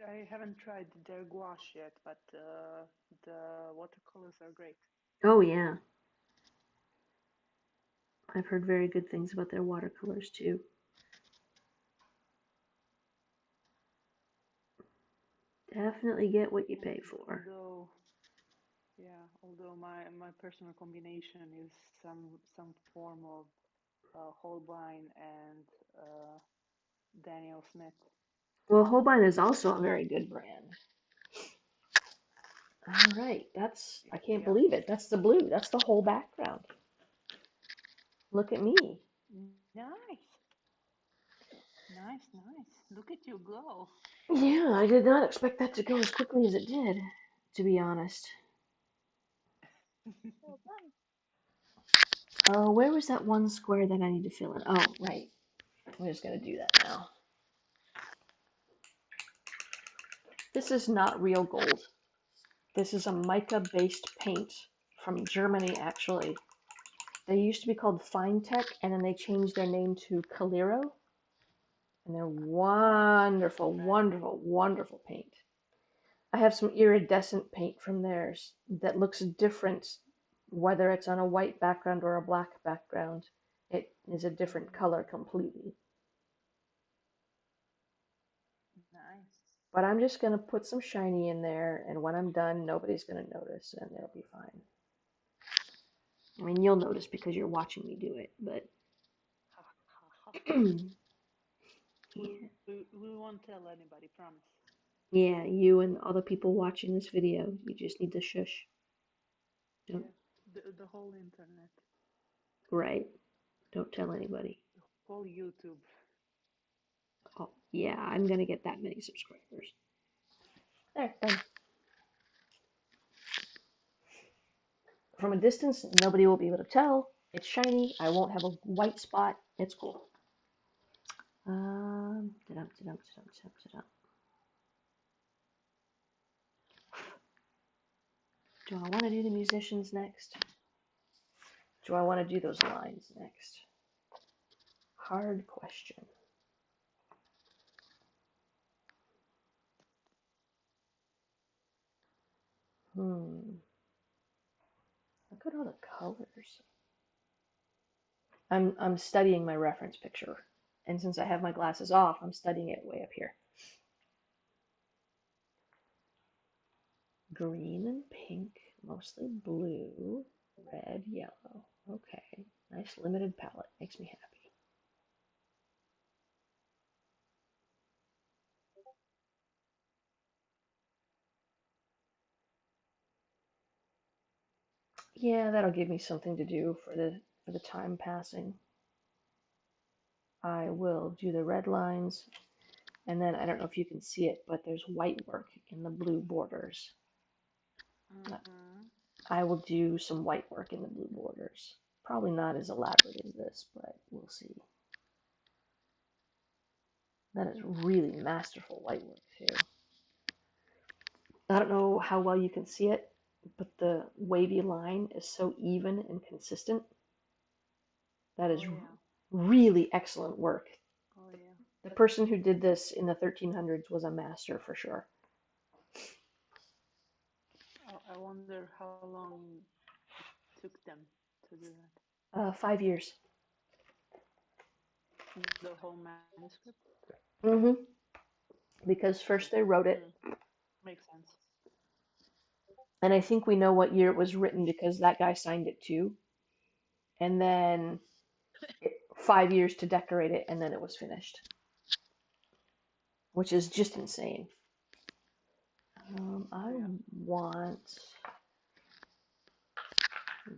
I haven't tried their gouache yet, but the watercolors are great. Oh, yeah. I've heard very good things about their watercolors too. Definitely get what you pay And for. although my personal combination is some form of Holbein and uh, Daniel Smith. Well, Holbein is also a very good brand. All right, I can't Yep. believe it. That's the blue. That's the whole background. Look at me. Nice. Nice, nice. Look at you go. Yeah, I did not expect that to go as quickly as it did, to be honest. Well done. Oh, where was that one square that I need to fill in? Oh, right. I'm just gonna do that now. This is not real gold. This is a mica-based paint from Germany, actually. They used to be called Finetech, and then they changed their name to Calero. And they're wonderful, Right. wonderful, wonderful paint. I have some iridescent paint from theirs that looks different, whether it's on a white background or a black background. It is a different Mm, color completely. nice. But I'm just going to put some shiny in there, and when I'm done, nobody's going to notice, and it'll be fine. I mean, you'll notice because you're watching me do it, but Ha, ha, ha. yeah, We won't tell anybody, promise. yeah, you and all the people watching this video, you just need to shush. Don't, Yeah. The whole internet, right, don't tell anybody. the whole YouTube. Oh, yeah, I'm going to get that many subscribers. There, done. From a distance, nobody will be able to tell. It's shiny. I won't have a white spot. It's cool. Do I want to do the musicians next? Do I want to do those lines next? Hard question. Hmm. Look at all the colors. I'm studying my reference picture, and since I have my glasses off, I'm studying it way up here. Green and pink, mostly blue, red, yellow. Okay, nice limited palette. Makes me happy. Yeah, that'll give me something to do for the time passing. I will do the red lines, and then I don't know if you can see it, but there's white work in the blue borders. Mm-hmm. I will do some white work in the blue borders. Probably not as elaborate as this, but we'll see. That is really masterful white work too. I don't know how well you can see it, but the wavy line is so even and consistent. That is Oh yeah. really excellent work. Oh yeah. The person who did this in the 1300s was a master for sure. I wonder how long it took them to do 5 years. that. The whole manuscript. Mm-hmm. Because first they wrote Hmm. it, Makes sense. and I think we know what year it was written because that guy signed it too. And then 5 years to decorate it, and then it was finished, which is just insane. I Oh yeah. want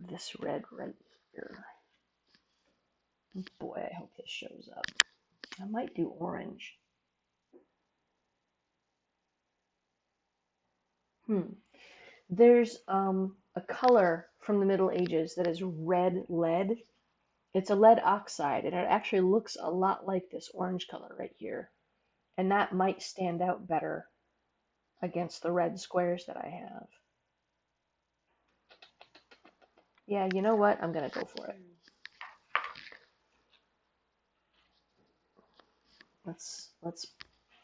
this red right here. Boy, I hope this shows up. I might do orange. Hmm. There's a color from the Middle Ages that is red lead. It's a lead oxide, and it actually looks a lot like this orange color right here. And that might stand out better against the red squares that I have. Yeah, you know what? I'm gonna go for it. Hmm. Let's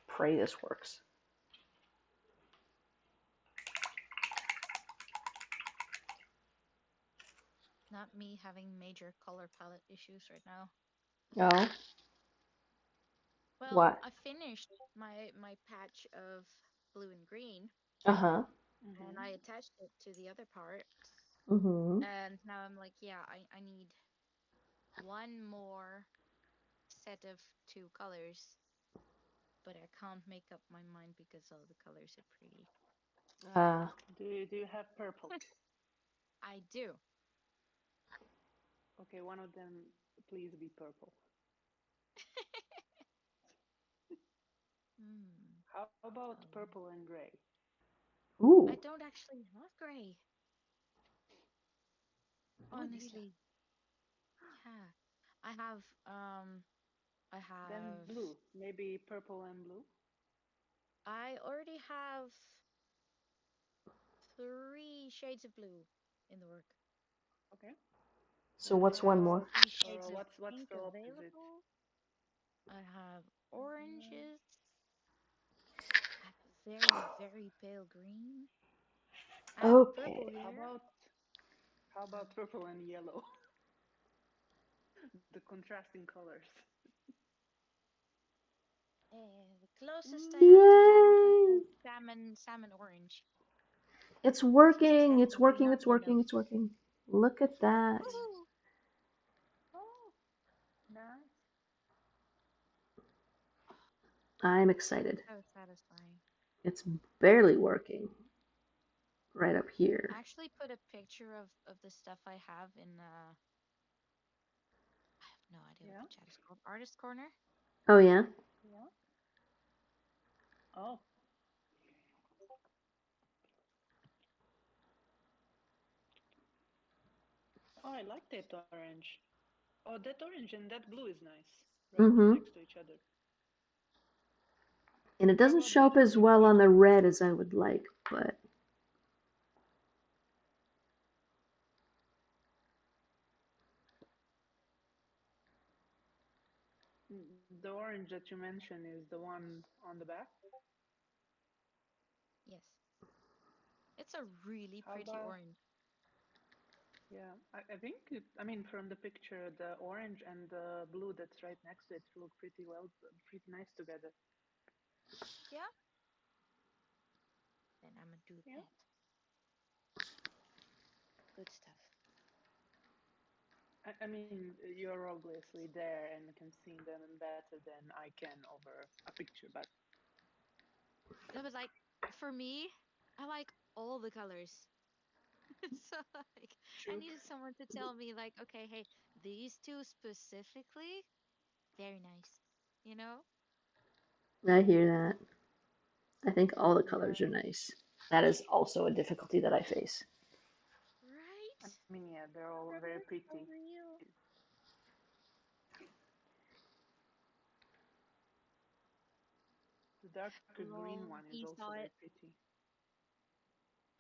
pray this works. Not me having major color palette issues right now. Oh, Well, what? I finished my patch of blue and green, Uh-huh. and Mm-hmm. I attached it to the other part. Mm-hmm. And now I'm like, yeah, I need one more set of two colors, but I can't make up my mind because all the colors are pretty. Uh, Do you have purple? I do. Okay, one of them, please be purple. Hmm, How about color. purple and gray? I ooh. don't actually have gray, Oh dear. honestly. Yeah. I have I Then have blue. Maybe purple and blue. I already have three shades of blue in the work. Okay. So Then what's one more? Three or shades of what's pink the opposite? available. I have Uh, oranges. I have very, very pale green. I have Okay. purple how here. about how about purple and yellow? The contrasting colors. The closest I have to that is like Yay! a salmon orange. It's Which is working. It's definitely working. not It's yellow. working. It's working. Look at that. Woohoo! Oh, nice. I'm excited. So satisfying. It's barely working right up I here. actually put a picture of the stuff I have in I have no idea what Yeah, the chat is called. Artist corner? Oh yeah. yeah. Oh, oh, I like that orange. Oh, that orange and that blue is nice, right Mm-hmm. next to each other. And it How doesn't about show that up as well on combination? the red as I would like, but The orange that you mentioned is the one on the back. Yes. It's a really How pretty about, orange. yeah, I think, I mean, from the picture, the orange and the blue that's right next to it look pretty well, pretty nice together. Yeah? Then I'm gonna do Yeah. that. Good stuff. I mean, you're obviously there and can see them better than I can over a picture, but No, but like for me, I like all the colors. So like I true. needed someone to tell me like, okay, hey, these two specifically, very nice. You know? I hear that. I think all the colors are Yeah. nice. That is also a difficulty that I face. Right? I mean, yeah, they're all That very is so pretty. real. The darker green Lol, one is V also saw very it. pretty.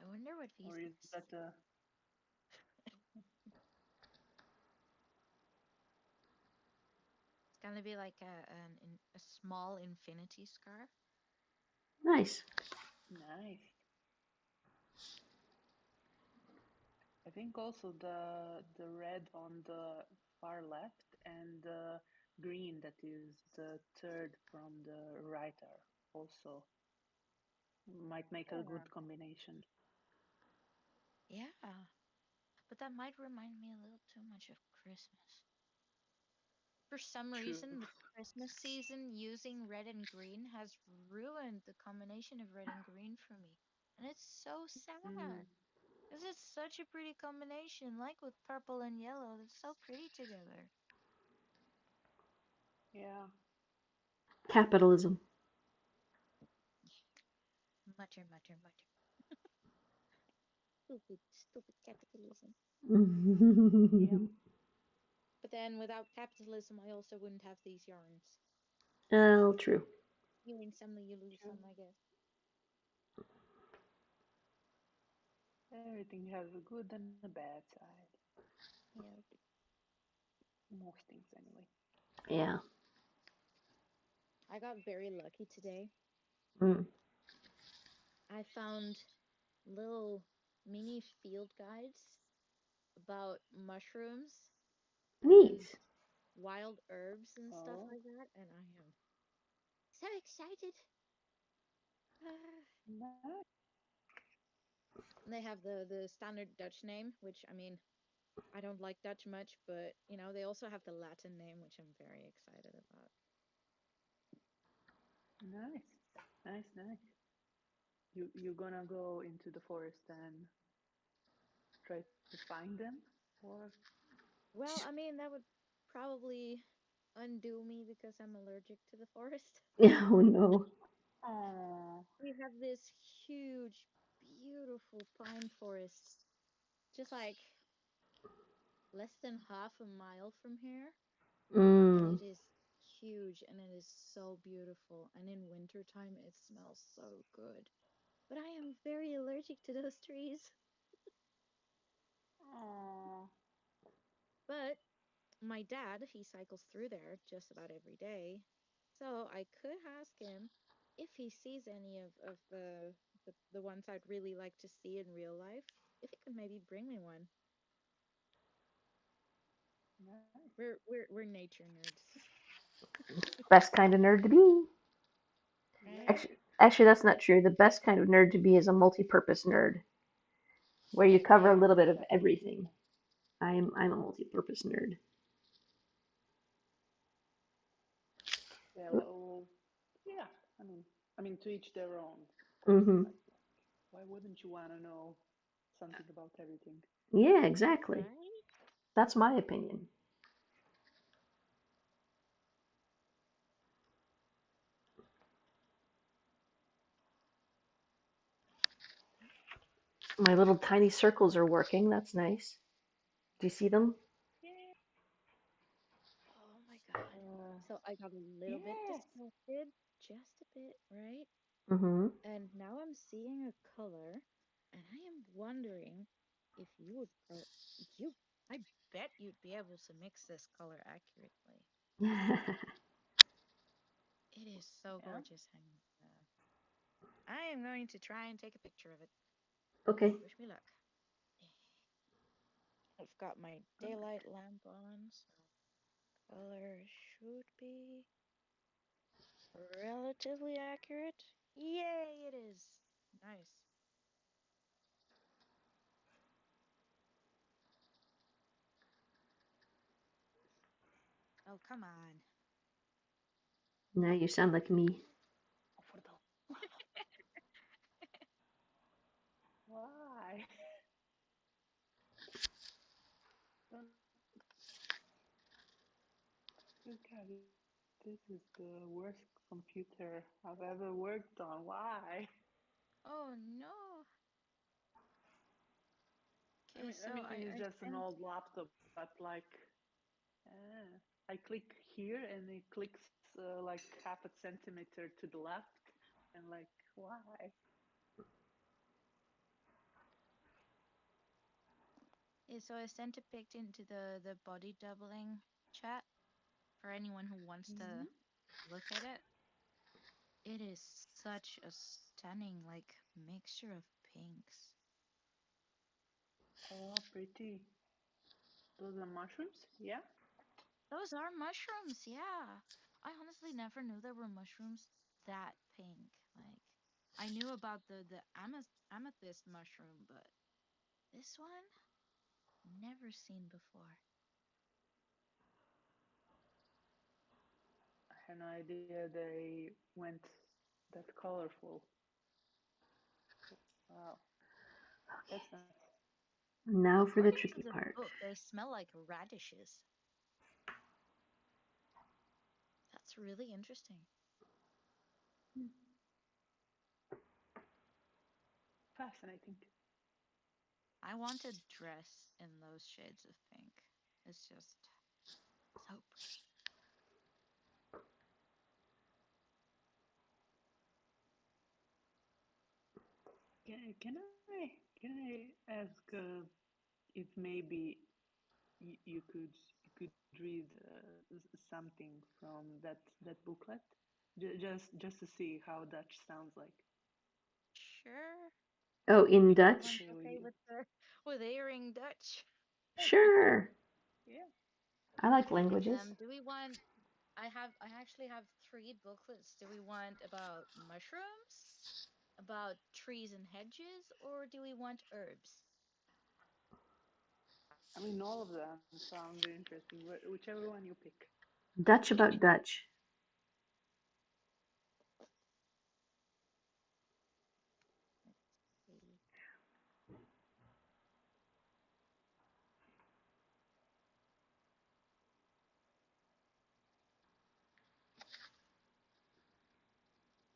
I wonder what V Or is sees. that a It's gonna be like a small infinity scarf. Nice. nice? I think also the red on the far left and the green that is the third from the right are also might make a Yeah. good combination. Yeah. But that might remind me a little too much of Christmas. For some True. reason, the Christmas season using red and green has ruined the combination of red and green for me. And it's so Mm, sad. Because it's such a pretty combination, like with purple and yellow. It's so pretty together. yeah. Capitalism. Mutter, mutter, mutter. Stupid, stupid capitalism. Yep. But then without capitalism, I also wouldn't have these yarns. Oh, true. You win some, you lose True. some, I guess. Everything has a good and a bad side. Yeah. Most things, anyway. Yeah. I got very lucky today. Mm. I found little mini field guides about mushrooms and Neat. wild herbs and stuff Oh, like that, and I am so excited. nice. They have the standard Dutch name, which I mean, I don't like Dutch much, but they also have the Latin name, which I'm very excited about. Nice. Nice, nice. You're gonna go into the forest and try to find them? Or Well, I mean, that would probably undo me because I'm allergic to the forest. Oh no. oh, We have this huge, beautiful pine forest, just like less than half a mile from here, and Mm. it is huge and it is so beautiful. And in wintertime, it smells so good. But I am very allergic to those trees. oh, But my dad, he cycles through there just about every day. So I could ask him if he sees any of the ones I'd really like to see in real life, if he could maybe bring me one. nice. We're nature nerds, Best kind of nerd to be. Yep. right? Actually, that's not true. The best kind of nerd to be is a multi-purpose nerd, where you cover a Yeah, little bit of exactly. everything. I'm a multi-purpose nerd. Yeah, well, yeah. I mean, to each their own, of course. Mm-hmm. Like, why wouldn't you want to know something about everything? Yeah, exactly. Right? That's my opinion. My little tiny circles are working. That's nice. Do you see them? Yeah. Oh my God. Uh, So I got a little bit yes. distracted, just a bit, right? Mm-hmm. And now I'm seeing a color, and I am wondering if you, I bet you'd be able to mix this color accurately. It is so Yeah. gorgeous. I am going to try and take a picture of it. Okay. Wish me luck. I've got my Good. daylight lamp on, so color should be relatively accurate. Yay, it is. Nice. Oh, come on. Now you sound like me. Oh, for the why? Don't, you can't. This is the worst computer I've ever worked on. Why? Oh no. I Okay, mean, so I mean, it's I just an sent. old laptop, but like, I click here and it clicks like half a centimeter to the left, and like, why? Yeah, so I sent a pic into the body doubling chat for anyone who wants to Hmm. look at it. It is such a stunning like mixture of pinks. Oh, pretty. Those are mushrooms? Yeah. Those are mushrooms, yeah. I honestly never knew there were mushrooms that pink. Like I knew about the amethyst mushroom, but this one never seen before. I had no idea they went that colorful. Wow, that's nuts. Now for the According to tricky the part. book, they smell like radishes. That's really interesting. Hmm. Fascinating. I want a dress in those shades of pink. It's just so pretty. Can I ask if maybe you could read something from that booklet, just to see how Dutch sounds like. Sure. Oh, in If it's Dutch? Everyone's okay with okay you. with hearing Dutch. Sure. Yeah. I like languages. Do we want I actually have three booklets. Do we want about mushrooms, about trees and hedges, or do we want herbs? I mean, all of them sound interesting. Whichever one you pick. Dutch about Dutch. Let's see.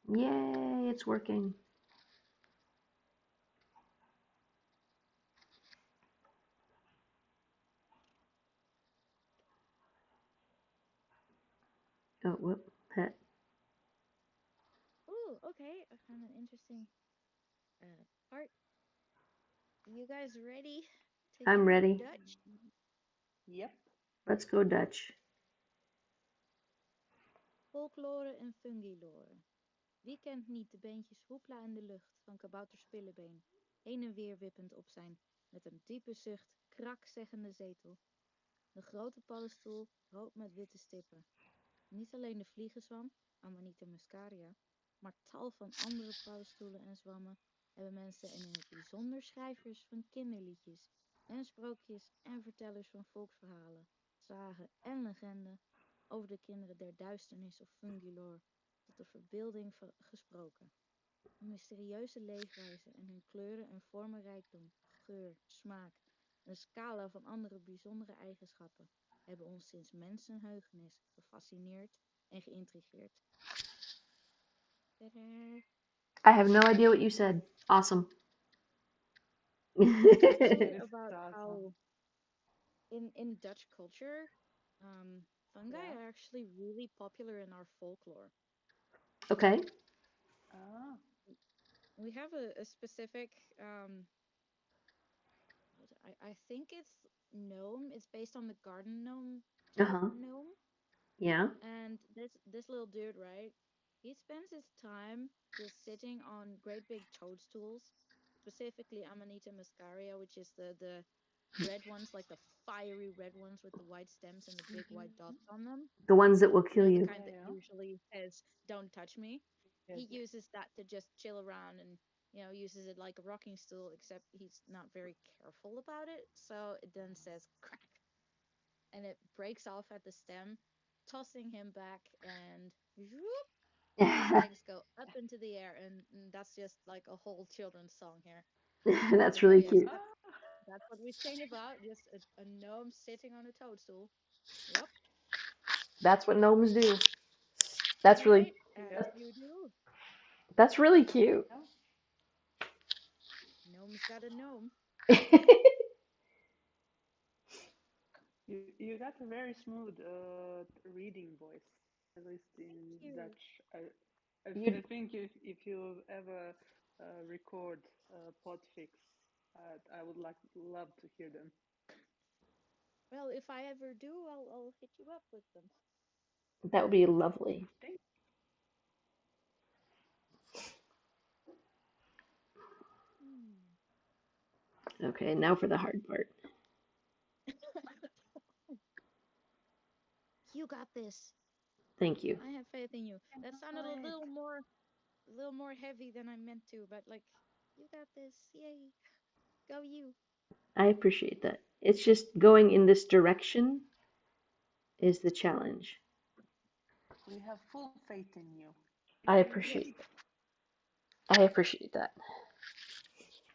Yay, it's working. Oh, whoop. Heh. Ooh, okay. I found an interesting part. You guys ready to I'm hear ready. Dutch? Yep. Let's go Dutch. Folklore en fungilore. Wie kent niet de beentjes hoepla in de lucht van kabouter Spillebeen, heen en weer wippend op zijn, met een diepe zucht, krak zeggende zetel. De grote paddenstoel, rood met witte stippen. Niet alleen de vliegenzwam, Amanita muscaria, maar tal van andere paddenstoelen en zwammen hebben mensen en in het bijzonder schrijvers van kinderliedjes en sprookjes en vertellers van volksverhalen, zagen en legenden over de kinderen der duisternis of fungilor tot de verbeelding gesproken. Hun mysterieuze leefwijze en hun kleuren en vormenrijkdom, geur, smaak, een scala van andere bijzondere eigenschappen hebben ons sinds mensenheugenis gefascineerd en geïntrigeerd. Verder. I have no idea what you said. Awesome. It's actually That is about awesome. how in Dutch culture, fungi Yeah. are actually really popular in our folklore. Okay. Ah. We have a specific, I think it's gnome. It's based on the garden gnome Uh type huh. gnome. Yeah. And this little dude, right? He spends his time just sitting on great big toadstools, specifically Amanita muscaria, which is the red ones, like the fiery red ones with the white stems and the big white Hmm. dots on them. The ones that will You kill know, the you. kind Yeah, that yeah. usually says "Don't touch me." Yes. He uses that to just chill around and uses it like a rocking stool, except he's not very careful about it. So it then says crack and it breaks off at the stem, tossing him back, and whoop, his legs go up into the air, and that's just like a whole children's song here. That's So really yes, cute. Ah. that's what we sing about, just a gnome sitting on a toadstool. Yep. That's what gnomes do. That's really Right? Yeah. As you do. that's really cute. Yeah. Gnome's got a gnome. You got a very smooth reading voice, at least Thank in you. Dutch. I you think if you ever record podfics, I would like love to hear them. Well, if I ever do, I'll hit you up with them. that would be lovely. Thank. Hmm. Okay, now for the hard part. You got this. Thank you. I have faith in you. Can That do sounded it. a little more heavy than I meant to, but like, you got this. Yay. Go you. I appreciate that. It's just going in this direction is the challenge. We have full faith in you. You I can do Yes. appreciate it. I appreciate that.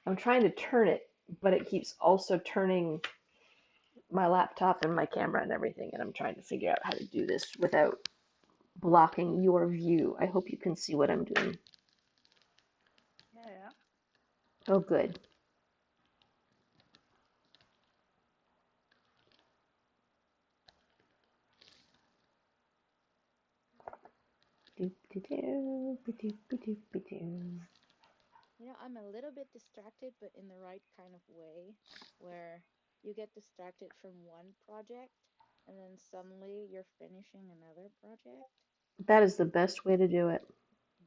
I'm trying to turn it, but it keeps also turning my laptop and my camera and everything, and I'm trying to figure out how to do this without blocking your view. I hope you can see what I'm doing. Yeah. Oh, good. You know, I'm a little bit distracted, but in the right kind of way, where you get distracted from one project and then suddenly you're finishing another project, That is the best way to do it.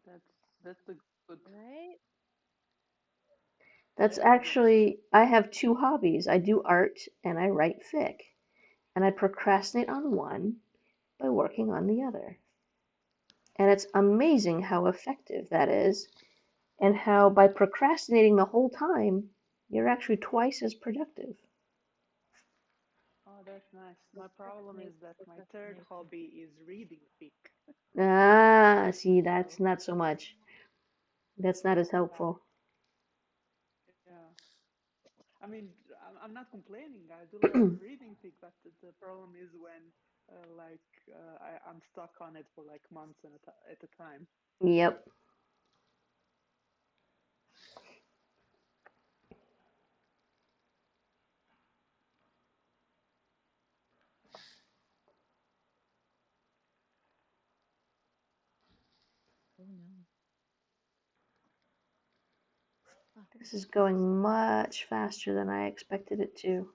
That's that's the good. right? That's Very good. actually, I have two hobbies. I do art and I write fic. And I procrastinate on one by working on the other. And it's amazing how effective that is, and how by procrastinating the whole time, you're actually twice as productive. Oh, that's nice. My problem Procrastinate, is that my third procrastination. hobby is reading fic. Ah, see, that's So not so much. That's not as yeah, helpful. yeah. I mean, I'm not complaining. I do love reading fic, but the problem is when I'm stuck on it for like months at a time. Yep. Oh no. Ah, This is going much faster than I expected it to.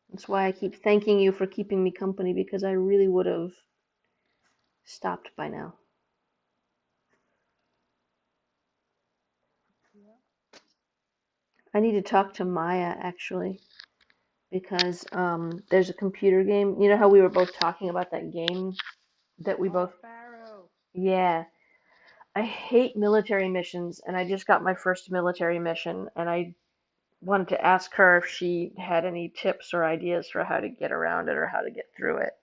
That's why I keep thanking you for keeping me company because I really would have stopped by now. Yeah. I need to talk to Maya actually because there's a computer game. You know how we were both talking about that game that we Oh, both. Pharaoh. Yeah. I hate military missions, and I just got my first military mission, and I wanted to ask her if she had any tips or ideas for how to get around it or how to get through it.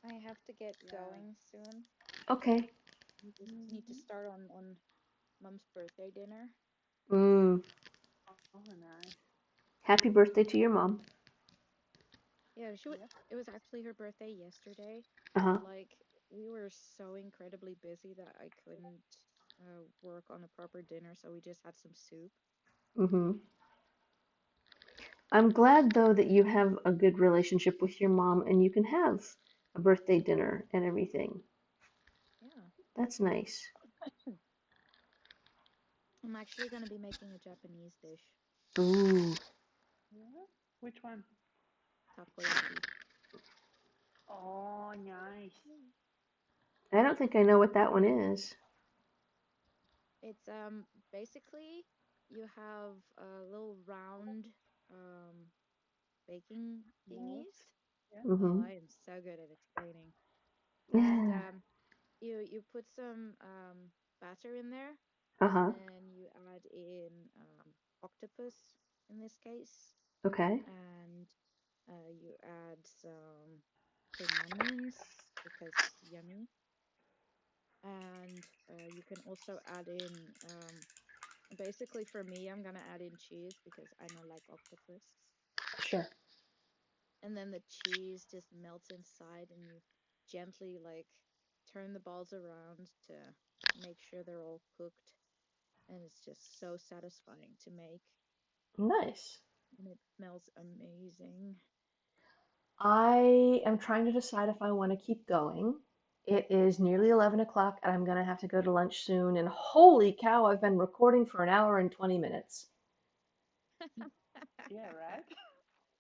I have to get Yeah. going soon. Okay. Need to Hmm. start on Mom's birthday dinner. Mm. Oh, nice. Happy birthday to your mom. Yeah, Yep. it was actually her birthday yesterday, Uh huh. but like we were so incredibly busy that I couldn't work on a proper dinner, so we just had some soup. Mhm. I'm glad though that you have a good relationship with your mom and you can have a birthday dinner and everything. Yeah. That's nice. I'm actually gonna be making a Japanese dish, Ooh. Yeah. Which one? takoyaki. Oh, nice. Mm. I don't think I know what that one is. It's basically you have little round um baking thingies. Molds. Yeah. Oh, Mhm. I am so good at explaining. And Yeah. you put some batter in there, and Uh-huh. then you add in octopus in this case, Okay. and you add some spring onions because yummy, and you can also add in basically for me I'm gonna add in cheese because I don't like octopus. Sure. and then the cheese just melts inside, and you gently like turn the balls around to make sure they're all cooked, and it's just so satisfying to make, Nice. and it smells amazing. I am trying to decide if I want to keep going. It is nearly 11 o'clock, and I'm going to have to go to lunch soon. And holy cow, I've been recording for an hour and 20 minutes. Yeah, right.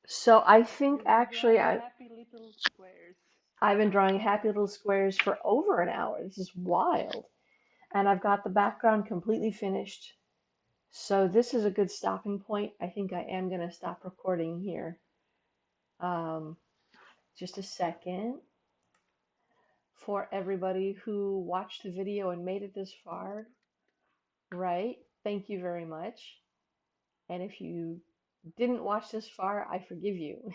So I think You've been actually drawing happy little squares I've been for an drawing happy hour. little squares for over an hour. This is wild. And I've got the background completely finished. So this is a good stopping point. I think I am going to stop recording here. Um, just a second. For everybody who watched the video and made it this far, right? Thank you very much. And if you didn't watch this far, I forgive you.